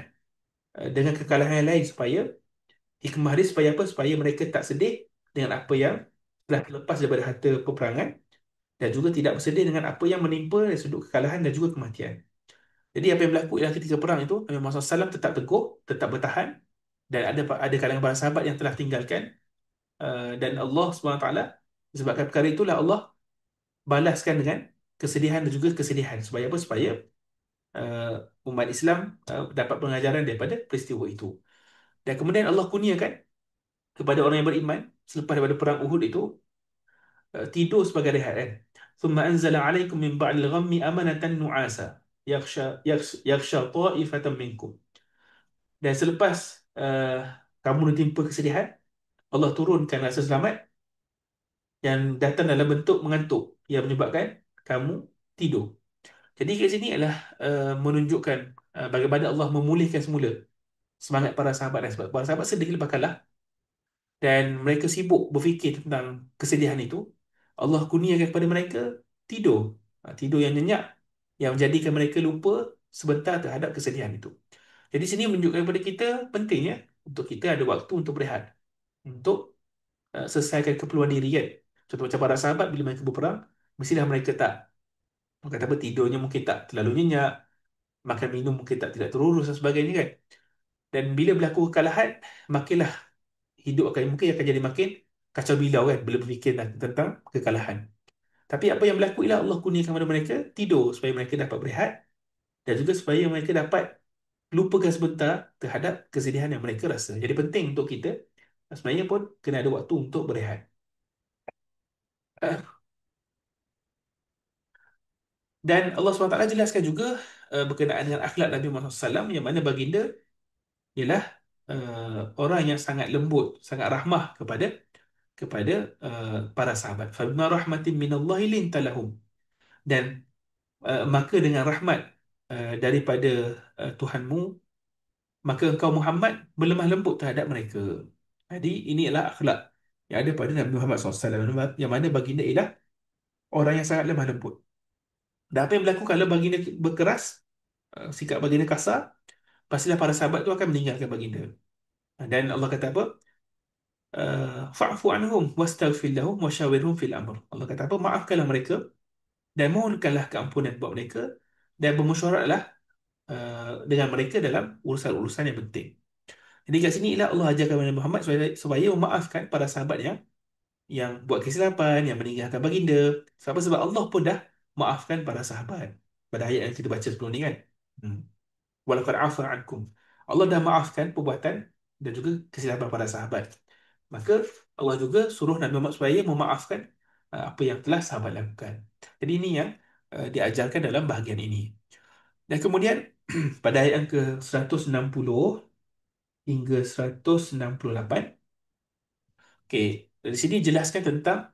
dengan kekalahan yang lain supaya hikmah dia supaya apa? Supaya mereka tak sedih dengan apa yang telah terlepas daripada harta peperangan dan juga tidak bersedih dengan apa yang menimpa dari sudut kekalahan dan juga kematian. Jadi apa yang berlaku ialah ketika perang itu Nabi Muhammad SAW tetap teguh, tetap bertahan dan ada kalangan para sahabat yang telah tinggalkan dan Allah SWT disebabkan perkara itulah Allah balaskan dengan kesedihan dan juga kesedihan supaya apa? Supaya umat Islam dapat pengajaran daripada peristiwa itu. Dan kemudian Allah kurniakan kepada orang yang beriman selepas daripada perang Uhud itu tidur sebagai rehat kan. Thumma anzala alaikum min ba'dil ghammi amanatan nu'asa yakhsha ta'ifatan minkum. Dan selepas uh, kamu ditimpa kesedihan, Allah turunkan rasa selamat yang datang dalam bentuk mengantuk yang menyebabkan kamu tidur. Jadi kat sini adalah menunjukkan bagaimana Allah memulihkan semula semangat para sahabat dan sebab para sahabat sedih lepas kalah dan mereka sibuk berfikir tentang kesedihan itu. Allah kurniakan kepada mereka tidur. Tidur yang nyenyak yang menjadikan mereka lupa sebentar terhadap kesedihan itu. Jadi sini menunjukkan kepada kita pentingnya untuk kita ada waktu untuk berehat, untuk selesaikan keperluan diri kan. Contoh macam para sahabat bila mereka berperang, mestilah mereka tak, orang kata apa, tidurnya mungkin tak terlalu nyenyak, makan minum mungkin tak tidak terurus dan sebagainya kan. Dan bila berlaku kekalahan, makinlah hidup akan mungkin akan jadi makin kacau bilau kan bila berfikir tentang kekalahan. Tapi apa yang berlaku ialah Allah kurniakan kepada mereka tidur supaya mereka dapat berehat dan juga supaya mereka dapat lupakan sebentar terhadap kesedihan yang mereka rasa. Jadi penting untuk kita sebenarnya pun kena ada waktu untuk berehat. Uh, Dan Allah SWT jelaskan juga berkenaan dengan akhlak Nabi Muhammad SAW yang mana baginda ialah orang yang sangat lembut, sangat rahmah kepada para sahabat. Fabima rahmatin minallahi linta lahum. Dan maka dengan rahmat daripada Tuhanmu, maka engkau Muhammad berlemah lembut terhadap mereka. Jadi ini adalah akhlak yang ada pada Nabi Muhammad SAW yang mana baginda ialah orang yang sangat lemah lembut. Dan apa yang berlaku kalau baginda berkeras, sikap baginda kasar, pastilah para sahabat tu akan meninggalkan baginda. Dan Allah kata apa? Fa'fu anhum wastaghfir lahum wasyawirhum fil amr. Allah kata apa? Maafkanlah mereka dan mohonkanlah keampunan buat mereka dan bermusyawarahlah dengan mereka dalam urusan-urusan yang penting. Jadi kat sini ialah Allah ajarkan kepada Muhammad supaya memaafkan para sahabat yang buat kesilapan, yang meninggalkan baginda. Sebab Allah pun dah maafkan para sahabat. Pada ayat yang kita baca sebelum ni kan. Hmm. Walaqad afa ankum. Allah dah maafkan perbuatan dan juga kesilapan para sahabat. Maka Allah juga suruh Nabi Muhammad supaya memaafkan apa yang telah sahabat lakukan. Jadi ini yang diajarkan dalam bahagian ini. Dan kemudian pada ayat yang ke 160 hingga 168, okey, dari sini jelaskan tentang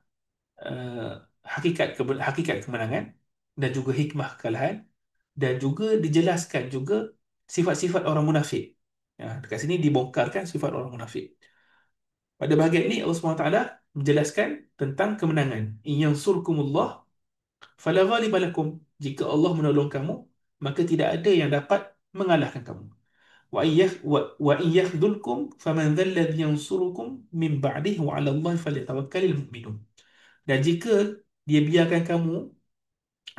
uh, hakikat kemenangan dan juga hikmah kekalahan, dan juga dijelaskan juga sifat-sifat orang munafik. Dekat sini dibongkarkan sifat orang munafik. Pada bahagian ini Allah SWT menjelaskan tentang kemenangan. In yansurkumullah fala ghaliba lakum. Jika Allah menolong kamu, maka tidak ada yang dapat mengalahkan kamu. Wa in yakhdhulkum faman dhal ladzi yansurukum min ba'dihi wa 'ala Allah falyatawakkalul mu'minun. Dan jika dia biarkan kamu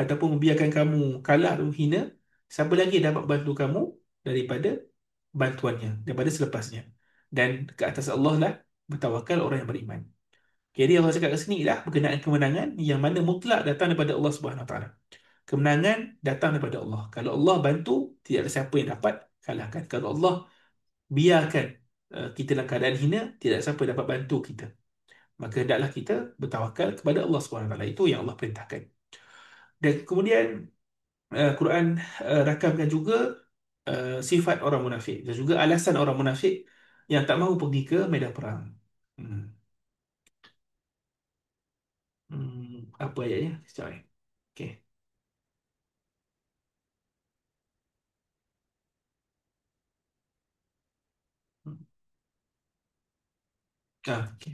ataupun membiarkan kamu kalah atau hina, siapa lagi yang dapat bantu kamu daripada bantuannya, daripada selepasnya. Dan ke atas Allah lah bertawakal orang yang beriman. Jadi Allah cakap kat sini lah berkenaan kemenangan yang mana mutlak datang daripada Allah Subhanahu Wa Taala. Kemenangan datang daripada Allah. Kalau Allah bantu, tidak ada siapa yang dapat kalahkan. Kalau Allah biarkan kita dalam keadaan hina, tidak ada siapa yang dapat bantu kita. Maka hendaklah kita bertawakal kepada Allah Subhanahu Wa Taala. Itu yang Allah perintahkan. Dan kemudian Quran rakamkan juga sifat orang munafik dan juga alasan orang munafik yang tak mahu pergi ke medan perang. Hmm. Apa ayatnya? Sekejap. Okey. Hmm. Okey.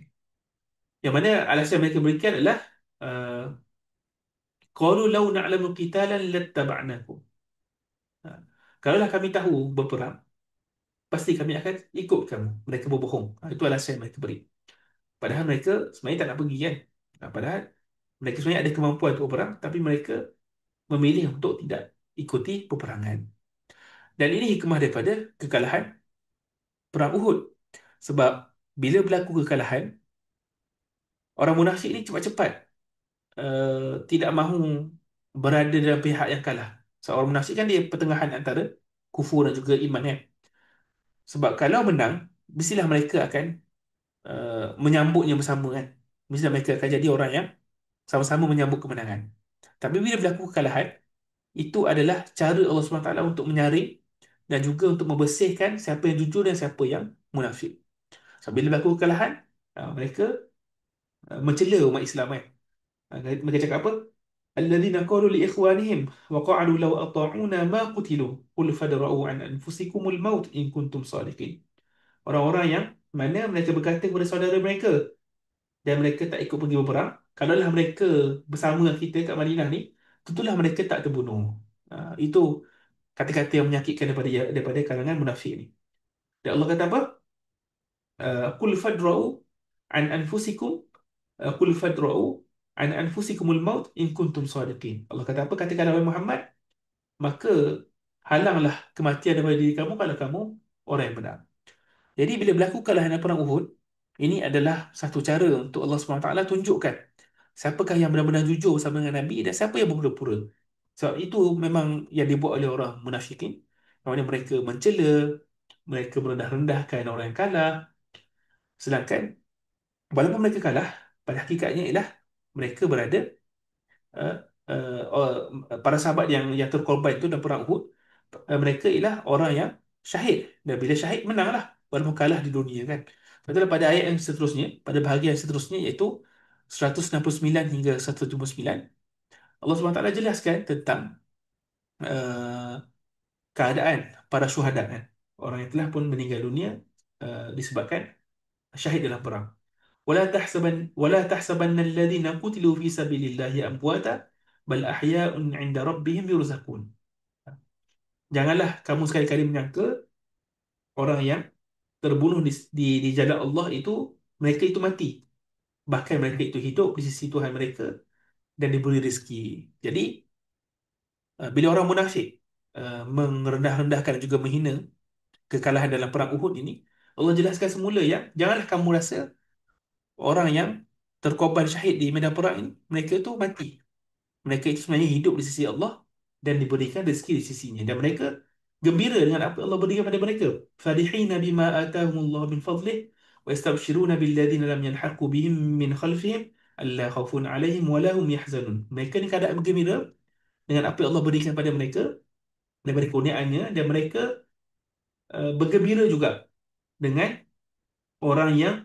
Yang mana alasan mereka berikan adalah uh, qalu law na'lamu qitalan lattaba'nakum. Ha. Kalaulah kami tahu berperang, pasti kami akan ikut kamu. Mereka berbohong. Itu alasan yang mereka beri. Padahal mereka sebenarnya tak nak pergi kan. Padahal mereka sebenarnya ada kemampuan untuk berperang, tapi mereka memilih untuk tidak ikuti peperangan. Dan ini hikmah daripada kekalahan perang Uhud. Sebab bila berlaku kekalahan, orang munafik ni cepat-cepat tidak mahu berada dalam pihak yang kalah. Seorang munafik kan dia pertengahan antara kufur dan juga iman kan. Sebab kalau menang, mestilah mereka akan menyambutnya bersama kan. Mestilah mereka akan jadi orang yang sama-sama menyambut kemenangan. Tapi bila berlaku kekalahan, itu adalah cara Allah SWT untuk menyaring dan juga untuk membersihkan siapa yang jujur dan siapa yang munafik. So, bila berlaku kekalahan, mereka mencela umat Islam kan. Mereka cakap apa? Alladzina qalu li ikhwanihim wa qa'alu law ata'una ma qutilu qul fadra'u an anfusikumul maut in kuntum sadiqin. Orang-orang yang mana mereka berkata kepada saudara mereka dan mereka tak ikut pergi berperang, kalaulah mereka bersama dengan kita kat Madinah ni, tentulah mereka tak terbunuh. Itu kata-kata yang menyakitkan daripada kalangan munafik ni. Dan Allah kata apa? Qul fadra'u an anfusikum qul fadra'u an anfusikumul maut in kuntum sadiqin. Allah kata apa? Katakanlah wahai Muhammad, maka halanglah kematian daripada diri kamu kalau kamu orang yang benar. Jadi bila berlaku kekalahan perang Uhud, ini adalah satu cara untuk Allah SWT tunjukkan siapakah yang benar-benar jujur bersama dengan Nabi dan siapa yang berpura-pura. Sebab itu memang yang dibuat oleh orang munafikin. Yang mana mereka mencela, mereka merendah-rendahkan orang yang kalah. Sedangkan walaupun mereka kalah, pada hakikatnya ialah mereka berada uh, para sahabat yang terkorban itu dalam perang Uhud, mereka ialah orang yang syahid. Dan bila syahid, menanglah. Walaupun kalah di dunia kan. Betul pada ayat yang seterusnya, pada bahagian seterusnya iaitu 169 hingga 179, Allah SWT jelaskan tentang uh, keadaan para syuhada kan. Orang yang telah pun meninggal dunia disebabkan syahid dalam perang. ولا تحسبن الذين قتلوا في سبيل الله أمواتا بل أحياء عند ربهم يرزقون. Janganlah kamu sekali-kali menyangka orang yang terbunuh di jalan Allah itu mereka itu mati. Bahkan mereka itu hidup di sisi Tuhan mereka dan diberi rezeki. Jadi bila orang munafik merendah-rendahkan dan juga menghina kekalahan dalam perang Uhud ini, Allah jelaskan semula yang janganlah kamu rasa orang yang terkorban syahid di medan perang ini mereka itu mati. Mereka itu sebenarnya hidup di sisi Allah dan diberikan rezeki di sisinya. Dan mereka gembira dengan apa Allah berikan pada mereka. Farihina bima atahumullah min fadlih Wa yastabshiruna billadzina lam yalhaqu bihim min khalfihim alla khaufun 'alaihim wa lahum yahzanun. Mereka ni keadaan bergembira dengan apa yang Allah berikan pada mereka daripada kurniaannya, dan mereka bergembira juga dengan orang yang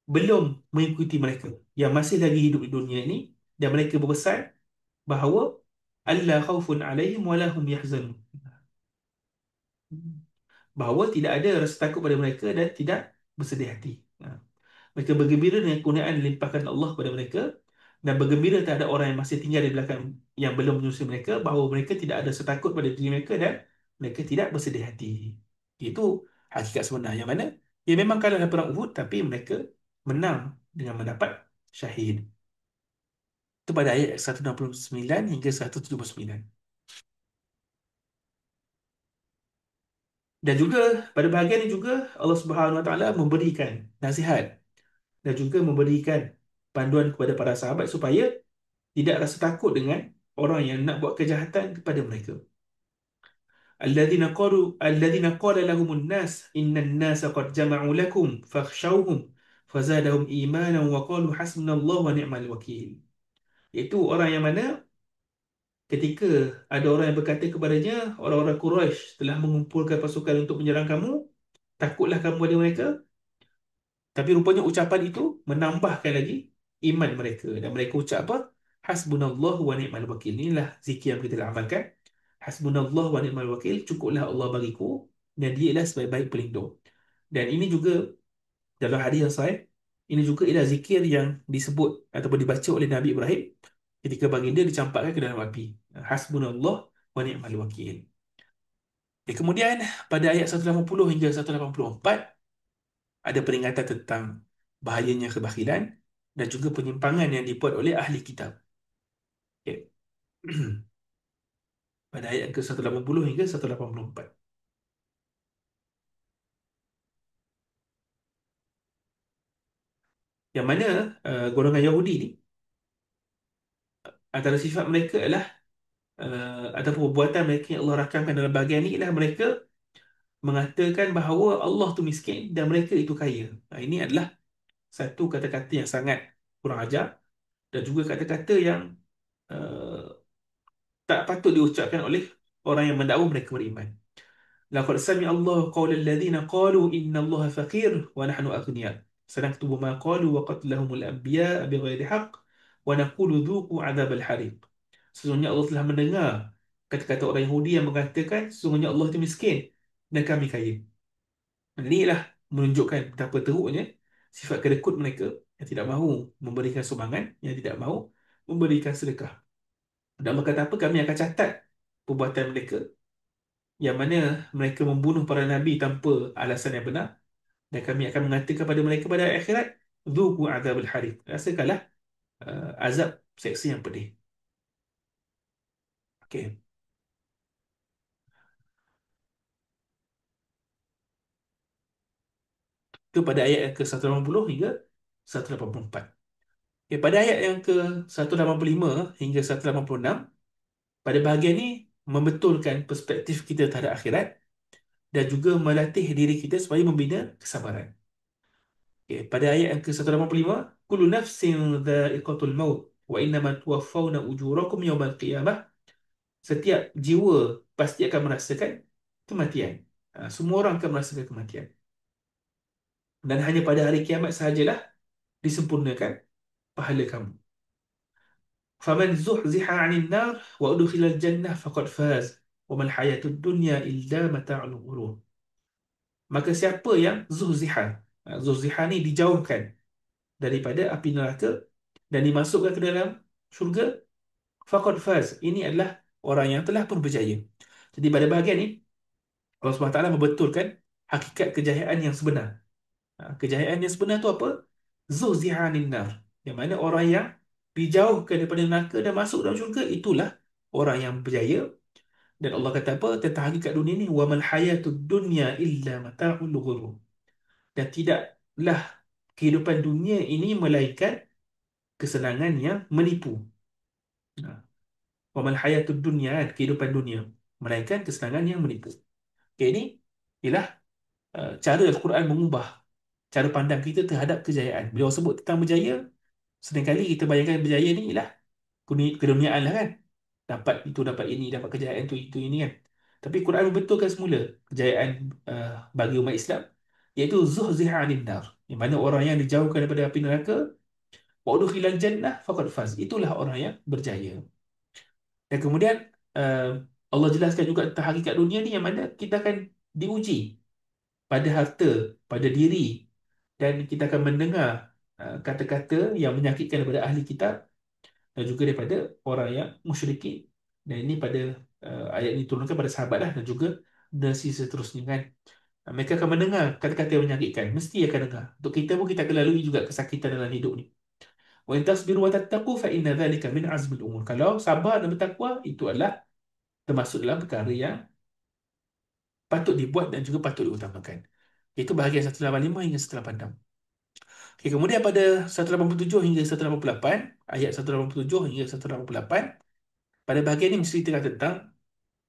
belum mengikuti mereka, yang masih lagi hidup di dunia ini, dan mereka berpesan bahawa alla khaufun 'alaihim wa lahum yahzanun, bahawa tidak ada rasa takut pada mereka dan tidak bersedih hati. Mereka bergembira dengan kurniaan dilimpahkan Allah kepada mereka, dan bergembira terhadap orang yang masih tinggal di belakang yang belum menyusul mereka, bahawa mereka tidak ada rasa takut pada diri mereka dan mereka tidak bersedih hati. Itu hakikat sebenar, yang mana ia memang kalah dalam perang Uhud, tapi mereka menang dengan mendapat syahid. Itu pada ayat 169 hingga 179. Dan juga pada bahagian ini juga Allah Subhanahu Wa Taala memberikan nasihat dan juga memberikan panduan kepada para sahabat supaya tidak rasa takut dengan orang yang nak buat kejahatan kepada mereka. Alladzina qala lahumun nas innan nasa qad jama'u lakum fakhshawhum fazadahum imanan wa qalu hasbunallahu wa ni'mal wakil. Iaitu orang yang mana ketika ada orang yang berkata kepadanya, orang-orang Quraisy telah mengumpulkan pasukan untuk menyerang kamu, takutlah kamu pada mereka. Tapi rupanya ucapan itu menambahkan lagi iman mereka. Dan mereka ucap apa? Hasbunallah wa ni'mal wakil. Inilah zikir yang kita amalkan. Hasbunallah wa ni'mal wakil. Cukuplah Allah bagiku, dan dia ialah sebaik-baik pelindung. Dan ini juga dalam hadis yang sahih, ini juga ialah zikir yang disebut ataupun dibaca oleh Nabi Ibrahim ketika baginda dicampakkan ke dalam api. Hasbunallah wa ni'mal wakil. Kemudian pada ayat 180 hingga 184 ada peringatan tentang bahayanya kebakhilan dan juga penyimpangan yang dibuat oleh ahli kitab. Okay. Pada ayat ke 180 hingga 184. Yang mana golongan Yahudi ni, antara sifat mereka adalah ataupun perbuatan mereka yang Allah rakamkan dalam bahagian ini ialah mereka mengatakan bahawa Allah tu miskin dan mereka itu kaya. Ini adalah satu kata-kata yang sangat kurang ajar, dan juga kata-kata yang uh, tak patut diucapkan oleh orang yang mendakwa mereka beriman. Laqad sami Allah qawla alladhina qalu inna Allah faqir wa nahnu aghniya. Sanaktubu ma qalu wa qatlahumul anbiya bighairi haqq wa naqulu dhuqu adzabal hariq. Sesungguhnya Allah telah mendengar kata-kata orang Yahudi yang mengatakan sesungguhnya Allah itu miskin dan kami kaya. Inilah menunjukkan betapa teruknya sifat kedekut mereka yang tidak mahu memberikan sumbangan, yang tidak mahu memberikan sedekah. Dan Allah kata apa? Kami akan catat perbuatan mereka, yang mana mereka membunuh para nabi tanpa alasan yang benar, dan kami akan mengatakan kepada mereka pada akhirat, dzuqu adzabul hariq. Rasakanlah azab seksi yang pedih. Okey. Itu pada ayat yang ke 180 hingga 184. Okay, pada ayat yang ke 185 hingga 186, pada bahagian ini membetulkan perspektif kita terhadap akhirat dan juga melatih diri kita supaya membina kesabaran. Okay, pada ayat yang ke 185, kullu nafsin dha'iqatul maut wa innama tuwaffawna ujurakum yawmal qiyamah. Setiap jiwa pasti akan merasakan kematian. Semua orang akan merasakan kematian. Dan hanya pada hari kiamat sahajalah disempurnakan pahala kamu. Faman zuhziha 'anil nar wa udkhilal jannah faqad faz wa mal hayatud dunya illa mata'ul ghurur. Maka siapa yang zuhziha, zuhziha ni dijauhkan daripada api neraka dan dimasukkan ke dalam syurga, faqad faz, ini adalah orang yang telah pun berjaya. Jadi pada bahagian ni Allah Subhanahu Wa Taala membetulkan hakikat kejayaan yang sebenar. Kejayaan yang sebenar tu apa? Zuhziha 'anil nar. Yang mana orang yang dijauhkan daripada neraka dan masuk dalam syurga, itulah orang yang berjaya. Dan Allah kata apa tentang hakikat dunia ni? Wa mal hayatud dunya illa mata'ul ghurur. Dan tidaklah kehidupan dunia ini melainkan kesenangan yang menipu. Wa mal hayatud dunya, kehidupan dunia, melainkan kesenangan yang menipu. Okay, ini ialah cara Al-Quran mengubah cara pandang kita terhadap kejayaan. Bila orang sebut tentang berjaya, seringkali kita bayangkan berjaya ni ialah keduniaan lah kan. Dapat itu, dapat ini, dapat kejayaan itu ini kan. Tapi Quran membetulkan semula kejayaan bagi umat Islam, iaitu zuhziha 'anil nar, di mana orang yang dijauhkan daripada api neraka, wa udkhilal jannah faqad faz. Itulah orang yang berjaya. Dan kemudian uh, Allah jelaskan juga tentang hakikat dunia ni, yang mana kita akan diuji pada harta, pada diri, dan kita akan mendengar kata-kata yang menyakitkan daripada ahli kitab dan juga daripada orang yang musyrikin. Dan ini pada ayat ini turunkan pada sahabat lah, dan juga generasi seterusnya kan. Mereka akan mendengar kata-kata yang menyakitkan, mesti akan dengar. Untuk kita pun, kita akan lalui juga kesakitan dalam hidup ni. Wa in tasbiru wa tattaqu fa inna dhalika min azmil umur. Kalau sabar dan bertakwa, itu adalah termasuk dalam perkara yang patut dibuat dan juga patut diutamakan. Itu bahagian 185 hingga 186. Okay, kemudian pada 187 hingga 188, ayat 187 hingga 188, pada bahagian ini menceritakan tentang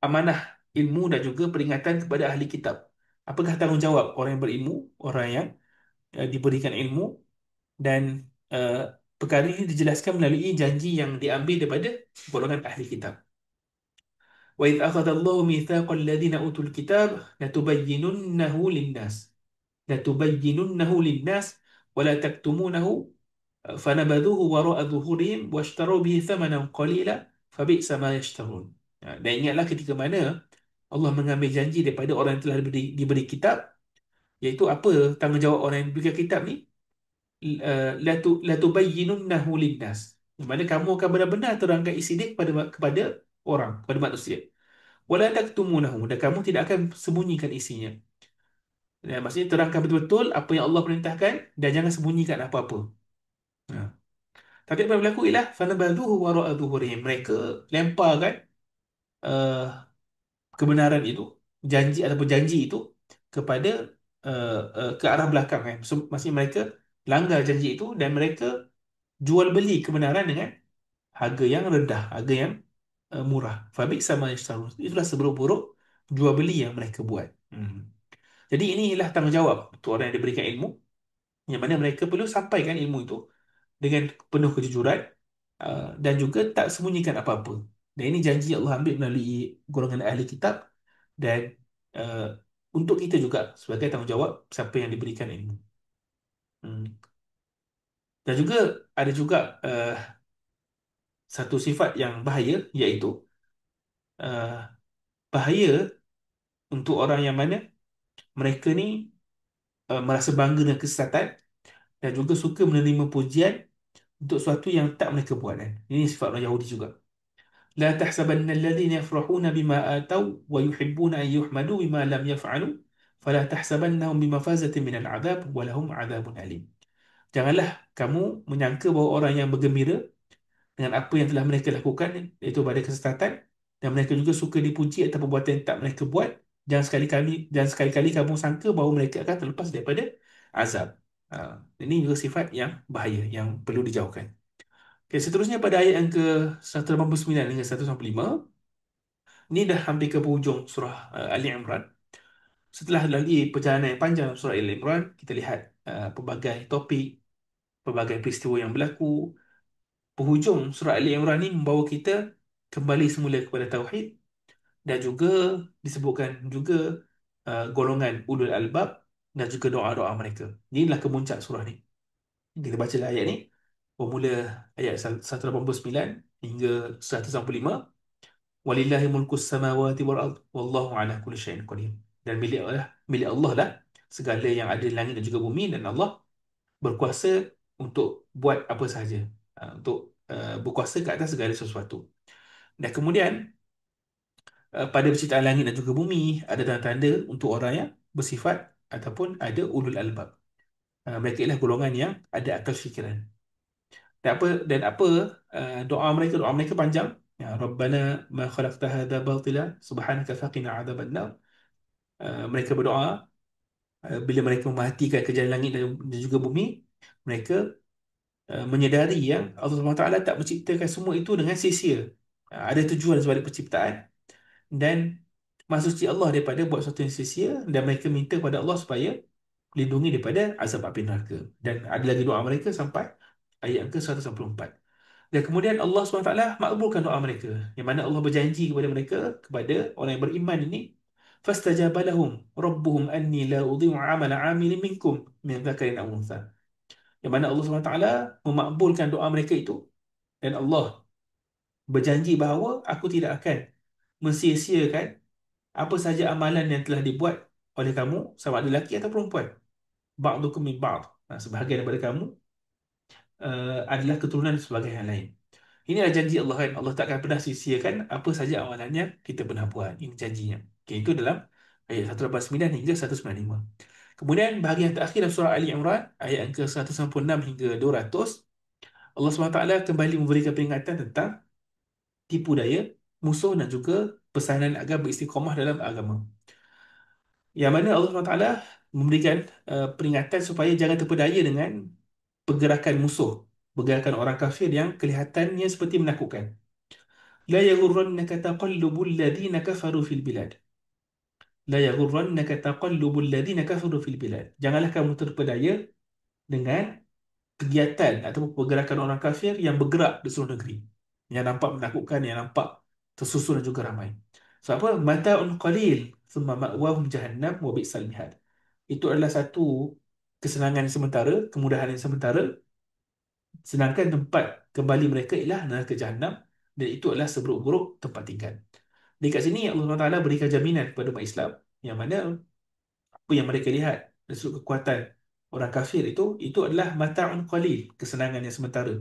amanah ilmu dan juga peringatan kepada ahli kitab. Apakah tanggungjawab orang yang berilmu, orang yang diberikan ilmu, dan uh, perkara ini dijelaskan melalui janji yang diambil daripada golongan ahli kitab. Wa idh akhadha Allahu mitsaqal ladzina utul kitab latubayyinunnahu lin-nas latubayyinunnahu lin-nas wa la taktumunahu fanabadhuhu wara'a dhuhurihim washtaru bihi thamanan qalila fabi'sa ma yashtarun. Dan ingatlah ketika mana Allah mengambil janji daripada orang yang telah diberi kitab, iaitu apa tanggungjawab orang yang diberi kitab ni? Latubayyinunnahu linnas, di mana kamu akan benar-benar terangkan isi dia kepada orang, kepada manusia. Wala taktumunahu, dan kamu tidak akan sembunyikan isinya. Ya, maksudnya terangkan betul-betul apa yang Allah perintahkan dan jangan sembunyikan apa-apa. Ha. Tapi apa yang berlaku ialah fanabadhuhu wara'a dhuhurihim, mereka lemparkan uh, kebenaran itu, janji ataupun janji itu kepada ke arah belakang kan. So, maksudnya mereka langgar janji itu dan mereka jual beli kebenaran dengan harga yang rendah, harga yang murah. Fabik sama yashtarun. Itulah seburuk-buruk jual beli yang mereka buat. Jadi inilah tanggungjawab untuk orang yang diberikan ilmu, yang mana mereka perlu sampaikan ilmu itu dengan penuh kejujuran dan juga tak sembunyikan apa-apa. Dan ini janji Allah ambil melalui golongan ahli kitab, dan uh, untuk kita juga sebagai tanggungjawab siapa yang diberikan ilmu. Hmm. Dan juga ada juga satu sifat yang bahaya, iaitu uh, bahaya untuk orang yang mana mereka ni merasa bangga dengan kesesatan dan juga suka menerima pujian untuk sesuatu yang tak mereka buat kan. Ini sifat orang Yahudi juga. La tahsabanna alladhina yafrahuna bima ataw wa yuhibbuna an yuhmadu bima lam yaf'alu fala tahsabannahum bimafazatin minal adab wa lahum adabun alim. Janganlah kamu menyangka bahawa orang yang bergembira dengan apa yang telah mereka lakukan, iaitu pada kesesatan, dan mereka juga suka dipuji atas perbuatan yang tak mereka buat, jangan sekali-kali kamu sangka bahawa mereka akan terlepas daripada azab. Ini juga sifat yang bahaya yang perlu dijauhkan. Okay, seterusnya pada ayat yang ke 189 hingga 195, ini dah hampir ke hujung surah Ali Imran. Setelah lagi perjalanan yang panjang surah Ali Imran, kita lihat pelbagai topik, pelbagai peristiwa yang berlaku. Penghujung surah Ali Imran ni membawa kita kembali semula kepada tauhid, dan juga disebutkan juga golongan ulul albab dan juga doa-doa mereka. Inilah kemuncak surah ni. Kita baca ayat ni bermula ayat 189 hingga 195. Walillahi mulkus samawati wal ard wallahu ala kulli syai'in qadir. Dan milik Allah lah segala yang ada di langit dan juga bumi, dan Allah berkuasa untuk buat apa sahaja, untuk berkuasa ke atas segala sesuatu. Dan kemudian pada penciptaan langit dan juga bumi ada tanda-tanda untuk orang yang bersifat ataupun ada ulul albab. Mereka ialah golongan yang ada akal fikiran. Dan apa doa mereka panjang. Ya Rabbana ma khalaqta hadza batila subhanaka faqina adzabannar. Mereka berdoa bila mereka memperhatikan kejadian langit dan juga bumi, mereka menyedari yang Allah SWT tak menciptakan semua itu dengan sia-sia. Ada tujuan sebalik penciptaan, dan maksud Allah daripada buat sesuatu yang sia-sia, dan mereka minta kepada Allah supaya lindungi daripada azab api neraka. Dan ada lagi doa mereka sampai ayat yang ke-164. Dan kemudian Allah SWT makbulkan doa mereka, yang mana Allah berjanji kepada mereka, kepada orang yang beriman ini, fastajaba lahum rabbuhum anni la udhi'u amala 'amilin minkum min dzakarin aw untha. Yang mana Allah SWT memakbulkan doa mereka itu, dan Allah berjanji bahawa aku tidak akan mensia-siakan apa saja amalan yang telah dibuat oleh kamu, sama ada lelaki atau perempuan. Ba'dukum min ba'd. Sebahagian daripada kamu adalah keturunan sebagai yang lain. Inilah janji Allah kan. Allah tak akan pernah sia-siakan apa saja amalannya kita pernah buat. Ini janjinya. Okay, itu dalam ayat 189 hingga 195. Kemudian bahagian terakhir dalam surah Ali Imran, ayat yang ke-196 hingga 200, Allah SWT kembali memberikan peringatan tentang tipu daya musuh dan juga pesanan agar beristiqamah dalam agama. Yang mana Allah SWT memberikan peringatan supaya jangan terpedaya dengan pergerakan musuh, pergerakan orang kafir yang kelihatannya seperti menakutkan. La yaghurrannaka taqallubul ladina kafaru fil bilad. La yaghurrannaka taqallubul ladina kafaru fil bilad. Janganlah kamu terpedaya dengan kegiatan atau pergerakan orang kafir yang bergerak di seluruh negeri. Yang nampak menakutkan, yang nampak tersusun dan juga ramai. Sebab apa? Mata'un qalil, thumma ma'wahum jahannam wa bi'sal mihad. Itu adalah satu kesenangan yang sementara, kemudahan yang sementara, sedangkan tempat kembali mereka ialah neraka jahanam, dan itu adalah seburuk-buruk tempat tinggal. Di kat sini Allah SWT berikan jaminan kepada umat Islam, yang mana apa yang mereka lihat dari sudut kekuatan orang kafir itu adalah mata'un qalil, kesenangan yang sementara.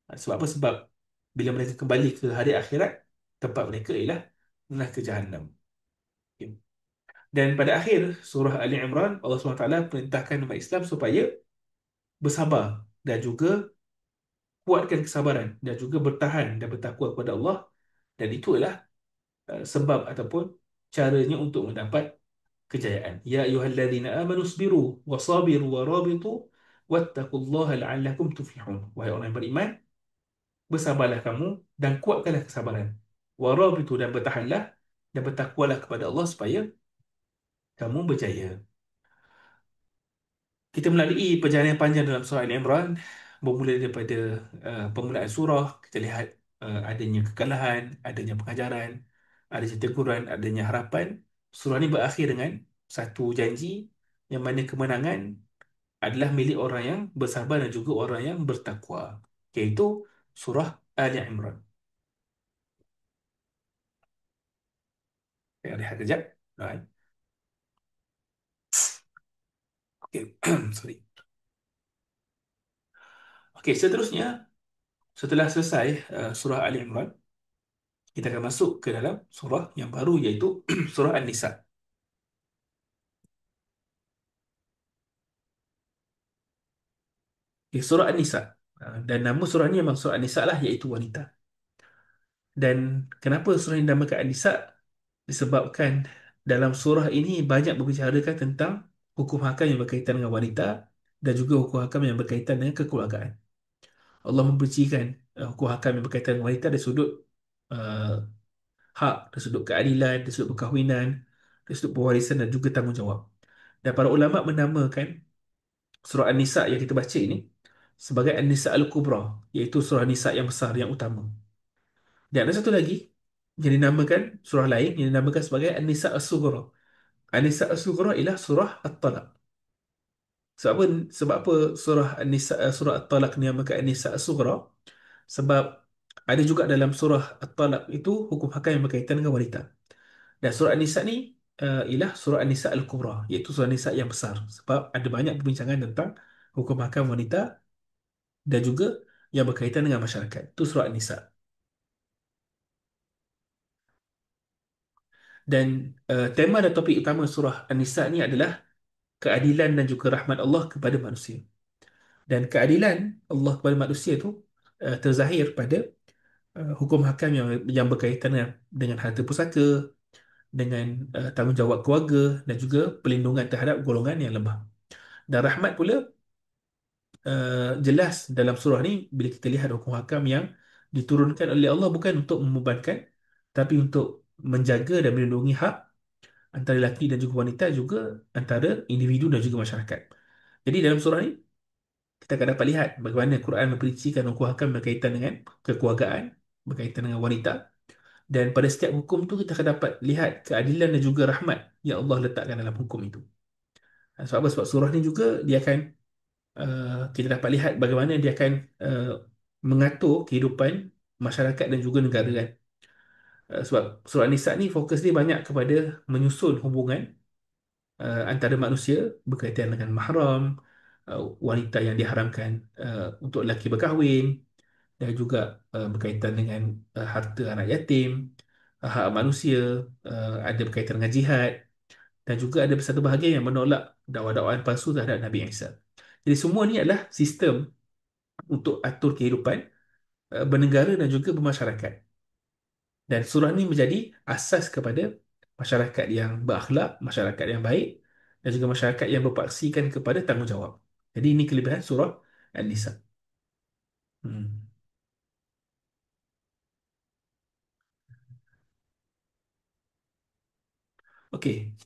Sebab apa? Sebab bila mereka kembali ke hari akhirat, tempat mereka ialah neraka jahanam. Okay. Dan pada akhir surah Ali Imran, Allah SWT perintahkan umat Islam supaya bersabar dan juga kuatkan kesabaran dan juga bertahan dan bertakwa kepada Allah, dan itu adalah sebab ataupun caranya untuk mendapat kejayaan. Ya ayyuhalladzina amanu sabiru wasabiru warabitu wattaqullaha la'allakum tuflihun. Wahai orang yang beriman, bersabarlah kamu dan kuatkanlah kesabaran. Warabitu, dan bertahanlah dan bertakwalah kepada Allah supaya kamu berjaya. Kita melalui perjalanan yang panjang dalam surah Al-Imran, bermula daripada permulaan surah, kita lihat adanya kekalahan, adanya pengajaran, adanya teguran, adanya harapan. Surah ini berakhir dengan satu janji, yang mana kemenangan adalah milik orang yang bersabar dan juga orang yang bertakwa, iaitu surah Ali Imran. Saya lihat kejap. Right. Okay. Sorry. Okey, seterusnya, setelah selesai surah Ali Imran, kita akan masuk ke dalam surah yang baru, iaitu surah An-Nisa. Okay, surah An-Nisa. Dan nama surah ni memang surah An-Nisa lah, iaitu wanita. Dan kenapa surah ini dinamakan An-Nisa? Disebabkan dalam surah ini banyak berbicarakan tentang hukum hakam yang berkaitan dengan wanita dan juga hukum hakam yang berkaitan dengan kekeluargaan. Allah memberikan hukum hakam yang berkaitan dengan wanita dari sudut uh, hak, dari sudut keadilan, dari sudut perkahwinan, dari sudut pewarisan dan juga tanggungjawab. Dan para ulama menamakan surah An-Nisa yang kita baca ini sebagai An-Nisa Al-Kubra, iaitu surah Nisa yang besar, yang utama. Dan ada satu lagi yang dinamakan, surah lain yang dinamakan sebagai An-Nisa As-Sughra. An-Nisa As-Sughra ialah surah At-Talaq. Sebab apa, sebab apa surah An-Nisa, surah At-Talaq dinamakan An-Nisa As-Sughra? Sebab ada juga dalam surah At-Talaq itu hukum hakam yang berkaitan dengan wanita. Dan surah An-Nisa ni ialah surah An-Nisa Al-Kubra, iaitu surah An-Nisa yang besar. Sebab ada banyak perbincangan tentang hukum hakam wanita dan juga yang berkaitan dengan masyarakat. Itu surah An-Nisa. Dan tema dan topik utama surah An-Nisa ni adalah keadilan dan juga rahmat Allah kepada manusia. Dan keadilan Allah kepada manusia itu terzahir pada hukum hakam yang berkaitan dengan harta pusaka, dengan tanggungjawab keluarga dan juga perlindungan terhadap golongan yang lemah. Dan rahmat pula jelas dalam surah ni bila kita lihat hukum hakam yang diturunkan oleh Allah bukan untuk membebankan, tapi untuk menjaga dan melindungi hak antara lelaki dan juga wanita, juga antara individu dan juga masyarakat. Jadi dalam surah ni kita akan dapat lihat bagaimana Quran memperincikan hukum-hukum berkaitan dengan kekeluargaan, berkaitan dengan wanita, dan pada setiap hukum tu kita akan dapat lihat keadilan dan juga rahmat yang Allah letakkan dalam hukum itu. Sebab apa? Sebab surah ni juga dia akan kita dapat lihat bagaimana dia akan uh, mengatur kehidupan masyarakat dan juga negara kan. Sebab surah Nisa ni fokus dia banyak kepada menyusun hubungan antara manusia berkaitan dengan mahram, wanita yang diharamkan untuk lelaki berkahwin, dan juga berkaitan dengan harta anak yatim, hak manusia, ada berkaitan dengan jihad, dan juga ada satu bahagian yang menolak dakwah-dakwahan palsu terhadap Nabi Isa. Jadi semua ni adalah sistem untuk atur kehidupan bernegara dan juga bermasyarakat. Dan surah ni menjadi asas kepada masyarakat yang berakhlak, masyarakat yang baik, dan juga masyarakat yang berpaksikan kepada tanggungjawab. Jadi ini kelebihan surah An-Nisa. Hmm. Okey.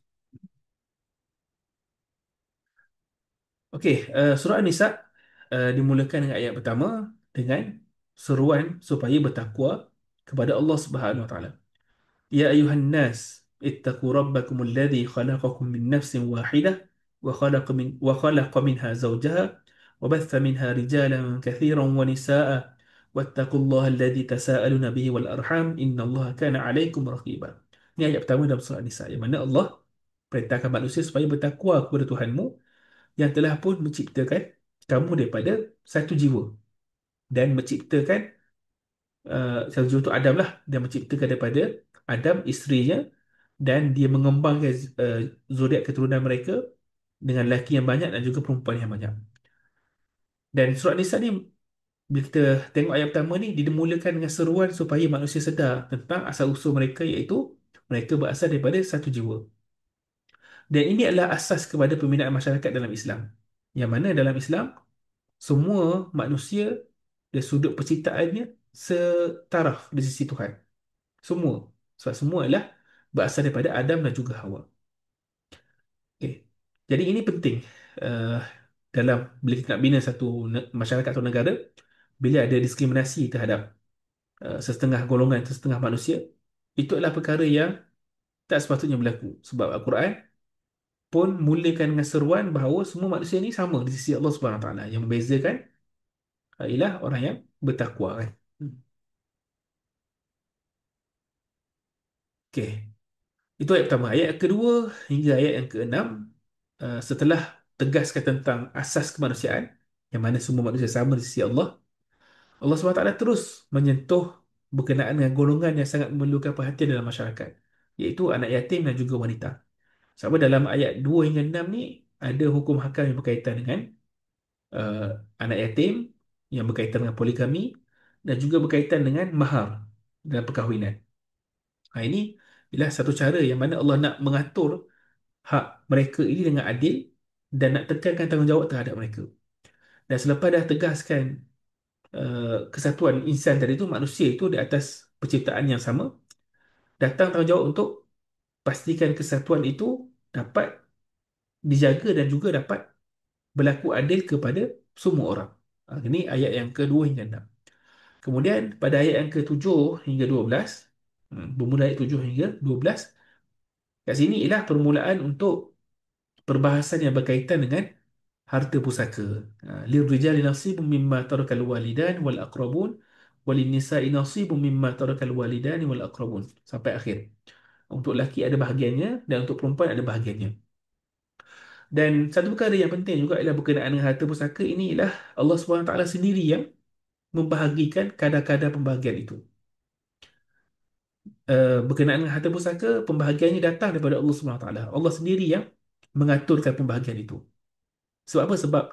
Okey, surah An-Nisa dimulakan dengan ayat pertama dengan seruan supaya bertakwa kepada Allah Subhanahu Wa Taala. يا أيها الناس اتقوا ربكم الذي خلقكم من نفس واحدة وخلق منها زوجها وبث منها رجالا كثيرا ونساء واتقوا الله الذي تساءلون به والأرحام إن الله كان عليكم رقيبا. Ini ayat pertama dalam surah Nisa yang mana Allah perintahkan manusia supaya bertakwa kepada Tuhanmu yang telah pun menciptakan kamu daripada satu jiwa dan menciptakan satu jiwa itu Adam lah, dan menciptakan daripada Adam isterinya, dan dia mengembangkan zuriat keturunan mereka dengan lelaki yang banyak dan juga perempuan yang banyak. Dan surat Nisa ni, bila kita tengok ayat pertama ni, dimulakan dengan seruan supaya manusia sedar tentang asal-usul mereka, iaitu mereka berasal daripada satu jiwa. Dan ini adalah asas kepada pembinaan masyarakat dalam Islam. Yang mana dalam Islam, semua manusia dari sudut penciptaannya setaraf di sisi Tuhan. Semua. Sebab semua adalah berasal daripada Adam dan juga Hawa. Okay. Jadi ini penting uh, dalam bila kita nak bina satu masyarakat atau negara, bila ada diskriminasi terhadap setengah golongan, setengah manusia, itu adalah perkara yang tak sepatutnya berlaku. Sebab Al-Quran pun mulakan dengan seruan bahawa semua manusia ni sama di sisi Allah Subhanahu Wa Taala. Yang membezakan ialah orang yang bertakwa kan. Hmm. Okey. Itu ayat pertama. Ayat kedua hingga ayat yang keenam, setelah tegaskan tentang asas kemanusiaan, yang mana semua manusia sama di sisi Allah, Allah SWT terus menyentuh berkenaan dengan golongan yang sangat memerlukan perhatian dalam masyarakat, iaitu anak yatim dan juga wanita. Sebab dalam ayat 2 hingga 6 ni, ada hukum hakam yang berkaitan dengan uh, anak yatim, yang berkaitan dengan poligami, dan juga berkaitan dengan mahar dan perkahwinan. Ini ialah satu cara yang mana Allah nak mengatur hak mereka ini dengan adil dan nak tekankan tanggungjawab terhadap mereka. Dan selepas dah tegaskan kesatuan insan tadi itu, manusia itu di atas penciptaan yang sama, datang tanggungjawab untuk pastikan kesatuan itu dapat dijaga dan juga dapat berlaku adil kepada semua orang. Ini ayat yang kedua hingga enam. Kemudian pada ayat yang ke-7 hingga 12, bermula ayat 7 hingga 12, kat sini ialah permulaan untuk perbahasan yang berkaitan dengan harta pusaka. Lirrijali nasibun mimma tarakal walidan wal aqrabun walin nisa'i nasibun mimma tarakal walidan wal aqrabun sampai akhir. Untuk lelaki ada bahagiannya dan untuk perempuan ada bahagiannya. Dan satu perkara yang penting juga ialah berkenaan dengan harta pusaka ini ialah Allah SWT sendiri yang membahagikan kadar-kadar pembahagian itu. Berkenaan dengan harta pusaka, pembahagiannya datang daripada Allah SWT. Allah sendiri yang mengaturkan pembahagian itu. Sebab apa? Sebab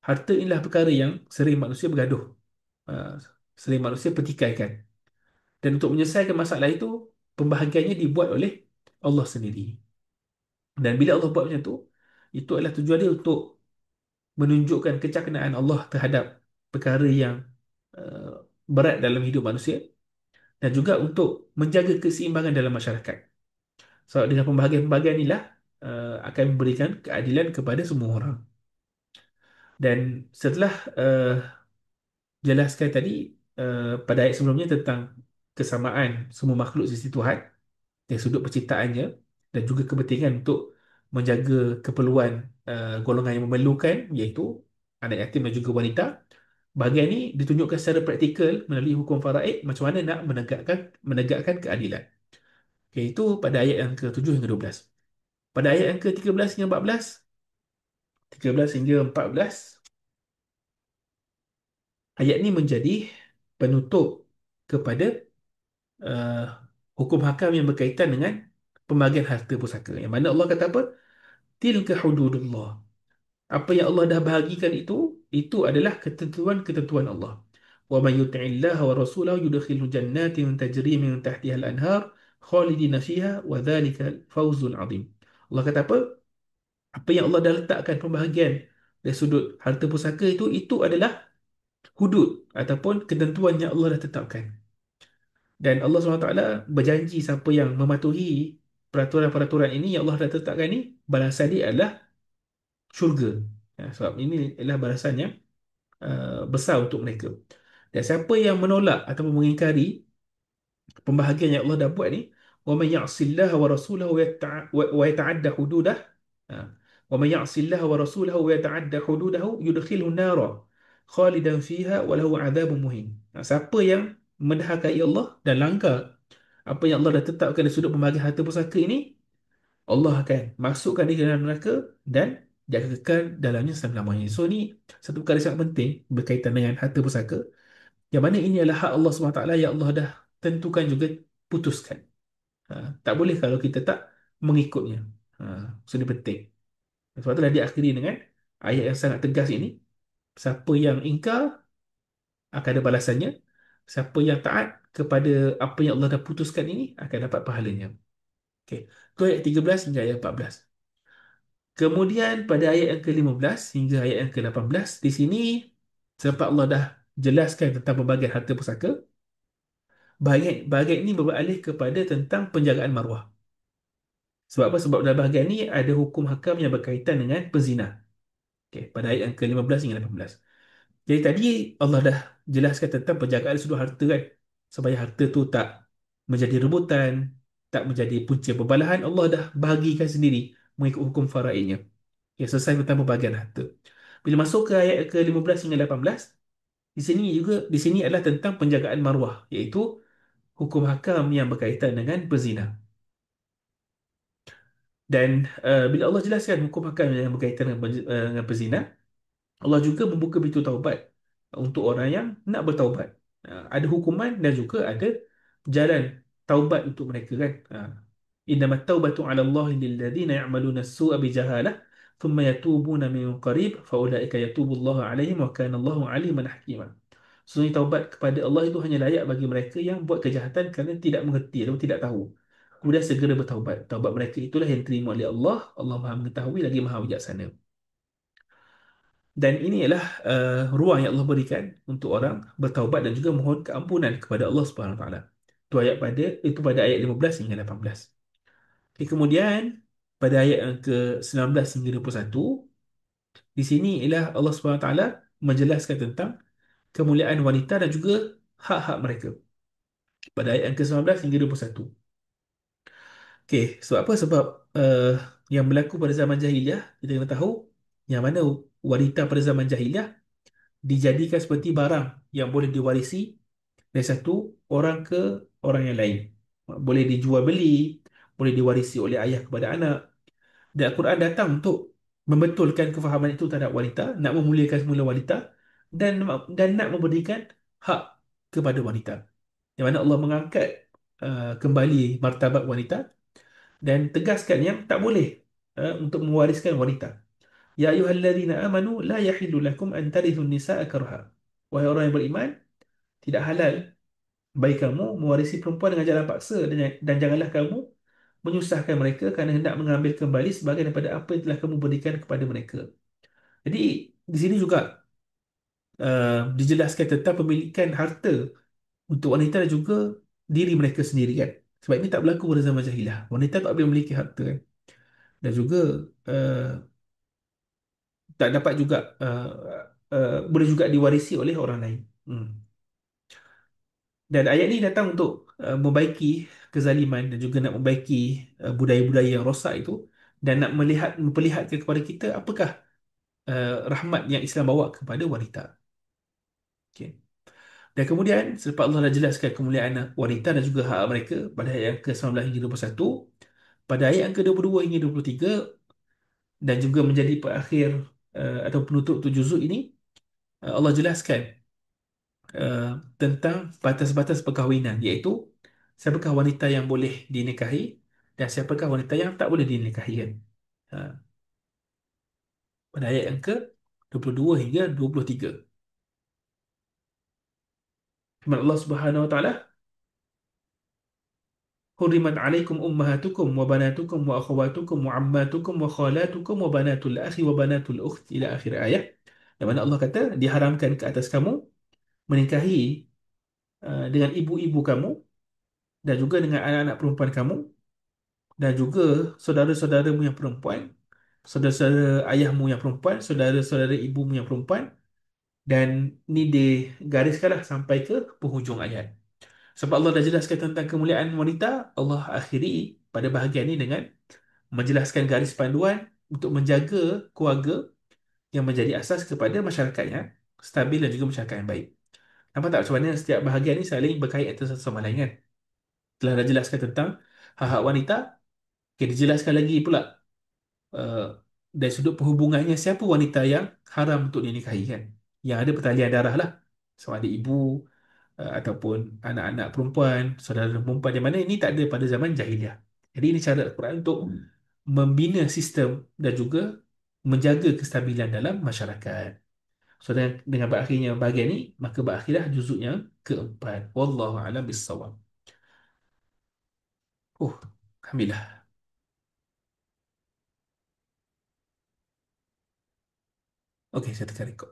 harta inilah perkara yang sering manusia bergaduh. Uh, Sering manusia pertikaikan. Dan untuk menyelesaikan masalah itu, pembahagiannya dibuat oleh Allah sendiri. Dan bila Allah buat macam tu, itu adalah tujuan dia untuk menunjukkan kecakanan Allah terhadap perkara yang uh, berat dalam hidup manusia, dan juga untuk menjaga keseimbangan dalam masyarakat. Sebab dengan pembahagian-pembahagian inilah akan memberikan keadilan kepada semua orang. Dan setelah jelaskan tadi pada ayat sebelumnya tentang kesamaan semua makhluk di sisi Tuhan dari sudut penciptaannya dan juga kepentingan untuk menjaga keperluan golongan yang memerlukan, iaitu anak yatim dan juga wanita. Bahagian ini ditunjukkan secara praktikal melalui hukum faraid macam mana nak menegakkan keadilan. Okay, itu pada ayat yang ke-7 hingga 12. Pada ayat yang ke-13 hingga 14, 13 hingga 14, ayat ini menjadi penutup kepada uh, hukum hakam yang berkaitan dengan pembagian harta pusaka. Yang mana Allah kata apa? Tilka hududullah. Apa yang Allah dah bahagikan itu adalah ketentuan-ketentuan Allah. Wa may yuti'illaha wa rasulahu yudkhilhu jannatin tajri min tahtiha al-anhar khalidina fiha wa dzalika fawzul 'azim. Allah kata apa? Apa yang Allah dah letakkan pembahagian dari sudut harta pusaka itu adalah hudud ataupun ketentuan yang Allah dah tetapkan. Dan Allah SWT berjanji siapa yang mematuhi peraturan-peraturan ini yang Allah dah tetapkan ini, balasan dia adalah syurga. Ya, sebab ini adalah balasan yang besar untuk mereka. Dan siapa yang menolak atau mengingkari pembahagian yang Allah dah buat ni, wa may ya'sillaha wa rasulahu wa yata'adda hududah, ha, wa may ya'sillaha wa rasulahu wa yata'adda hududahu yudkhilhu nara khalidan fiha wa lahu 'adzabun muhin. Siapa yang mendahkai Allah dan langgar apa yang Allah dah tetapkan di sudut pembahagian harta pusaka ini, Allah akan masukkan dia ke dalam neraka dan dia akan kekal dalamnya selama-lamanya. So ni satu perkara yang sangat penting berkaitan dengan harta pusaka, yang mana ini adalah hak Allah SWT yang Allah dah tentukan juga putuskan. Tak boleh kalau kita tak mengikutnya. So ini penting. Sebab itulah dia akhiri dengan ayat yang sangat tegas ini. Siapa yang ingkar akan ada balasannya. Siapa yang taat kepada apa yang Allah dah putuskan ini akan dapat pahalanya. Okey. Itu ayat 13 hingga ayat 14. Kemudian pada ayat yang ke-15 hingga ayat yang ke-18, di sini sebab Allah dah jelaskan tentang pembagian harta pusaka, bahagian ini beralih kepada tentang penjagaan maruah. Sebab apa? Sebab dalam bahagian ini ada hukum hakam yang berkaitan dengan pezina. Okey, pada ayat yang ke-15 hingga 18. Jadi tadi Allah dah jelaskan tentang penjagaan seluruh harta kan. Supaya harta tu tak menjadi rebutan, tak menjadi punca perbalahan, Allah dah bahagikan sendiri mengikut hukum faraidnya. Okay, selesai tentang pembagian harta. Bila masuk ke ayat ke-15 hingga 18, di sini adalah tentang penjagaan maruah, iaitu hukum hakam yang berkaitan dengan berzina. Dan bila Allah jelaskan hukum hakam yang berkaitan dengan berzina, Allah juga membuka pintu taubat untuk orang yang nak bertaubat. Ada hukuman dan juga ada jalan taubat untuk mereka kan. Innamat taubatu 'ala Allah lil ladzina ya'maluna as-su'a bi jahalah thumma yatubuna min qarib fa ulaika yatubu Allah 'alaihim wa kana Allahu 'aliman hakima. Sesungguhnya taubat kepada Allah itu hanya layak bagi mereka yang buat kejahatan kerana tidak mengerti atau tidak tahu. Kemudian segera bertaubat. Taubat mereka itulah yang diterima oleh Allah. Allah Maha mengetahui lagi Maha bijaksana. Dan ini adalah ruang yang Allah berikan untuk orang bertaubat dan juga mohon keampunan kepada Allah Subhanahu Wa Taala. Itu pada ayat 15 hingga 18. Okay, kemudian pada ayat yang ke-19 hingga 21, di sini ialah Allah Subhanahu Wa Taala menjelaskan tentang kemuliaan wanita dan juga hak-hak mereka. Pada ayat yang ke-19 hingga 21. Okey, sebab apa? Sebab yang berlaku pada zaman jahiliah, kita kena tahu yang mana wanita pada zaman jahiliah dijadikan seperti barang yang boleh diwarisi dari satu orang ke orang yang lain. Boleh dijual beli, boleh diwarisi oleh ayah kepada anak. Dan Al-Quran datang untuk membetulkan kefahaman itu terhadap wanita, nak memuliakan semula wanita dan nak memberikan hak kepada wanita. Yang mana Allah mengangkat kembali martabat wanita dan tegaskan yang tak boleh untuk mewariskan wanita. Ya ayyuhalladzina amanu la yahillu lakum an tarithun nisaa karha. Wahai orang yang beriman, tidak halal bagi kamu mewarisi perempuan dengan jalan paksa, dan janganlah kamu menyusahkan mereka kerana hendak mengambil kembali sebagian daripada apa yang telah kamu berikan kepada mereka. Jadi di sini juga dijelaskan tentang pemilikan harta untuk wanita dan juga diri mereka sendiri kan. Sebab ini tak berlaku pada zaman jahiliah. Wanita tak boleh memiliki harta kan. Dan juga uh, tak dapat juga boleh juga diwarisi oleh orang lain. Hmm. Dan ayat ini datang untuk membaiki kezaliman dan juga nak membaiki budaya-budaya yang rosak itu, dan nak memperlihatkan kepada kita apakah rahmat yang Islam bawa kepada wanita. Okey. Dan kemudian selepas Allah dah jelaskan kemuliaan wanita dan juga hak mereka pada ayat yang ke-19 hingga 21, pada ayat yang ke-22 hingga 23, dan juga menjadi perakhir atau penutup tu juzuk ini, Allah jelaskan uh, tentang batas-batas perkahwinan, iaitu siapakah wanita yang boleh dinikahi dan siapakah wanita yang tak boleh dinikahi kan. Ha, pada ayat yang ke-22 hingga 23. Firman Allah Subhanahu wa taala, "Hurimat 'alaikum ummahatukum wa banatukum wa akhawatukum wa ammatukum wa khalatukum wa banatul akhi wa banatul ukhti" ila akhir ayat. Yang mana Allah kata diharamkan ke atas kamu menikahi dengan ibu-ibu kamu dan juga dengan anak-anak perempuan kamu dan juga saudara-saudaramu yang perempuan, saudara-saudara ayahmu yang perempuan, saudara-saudara ibumu yang perempuan, dan ni digariskanlah sampai ke penghujung ayat. Sebab Allah dah jelaskan tentang kemuliaan wanita, Allah akhiri pada bahagian ini dengan menjelaskan garis panduan untuk menjaga keluarga yang menjadi asas kepada masyarakat yang stabil dan juga masyarakat yang baik. Nampak tak macam mana setiap bahagian ini saling berkait antara satu sama lain kan? Telah dah jelaskan tentang hak-hak wanita, okay, dijelaskan lagi pula uh, dari sudut perhubungannya siapa wanita yang haram untuk dinikahi kan, yang ada pertalian darah lah, sama ada ibu ataupun anak-anak perempuan, saudara perempuan, yang mana ini tak ada pada zaman jahiliah. Jadi ini cara Al-Quran untuk membina sistem dan juga menjaga kestabilan dalam masyarakat. So dengan berakhirnya bahagian ini, maka berakhirlah juzuk yang keempat. Wallahu a'lam bissawab. Alhamdulillah. Okey, saya tekan rekod.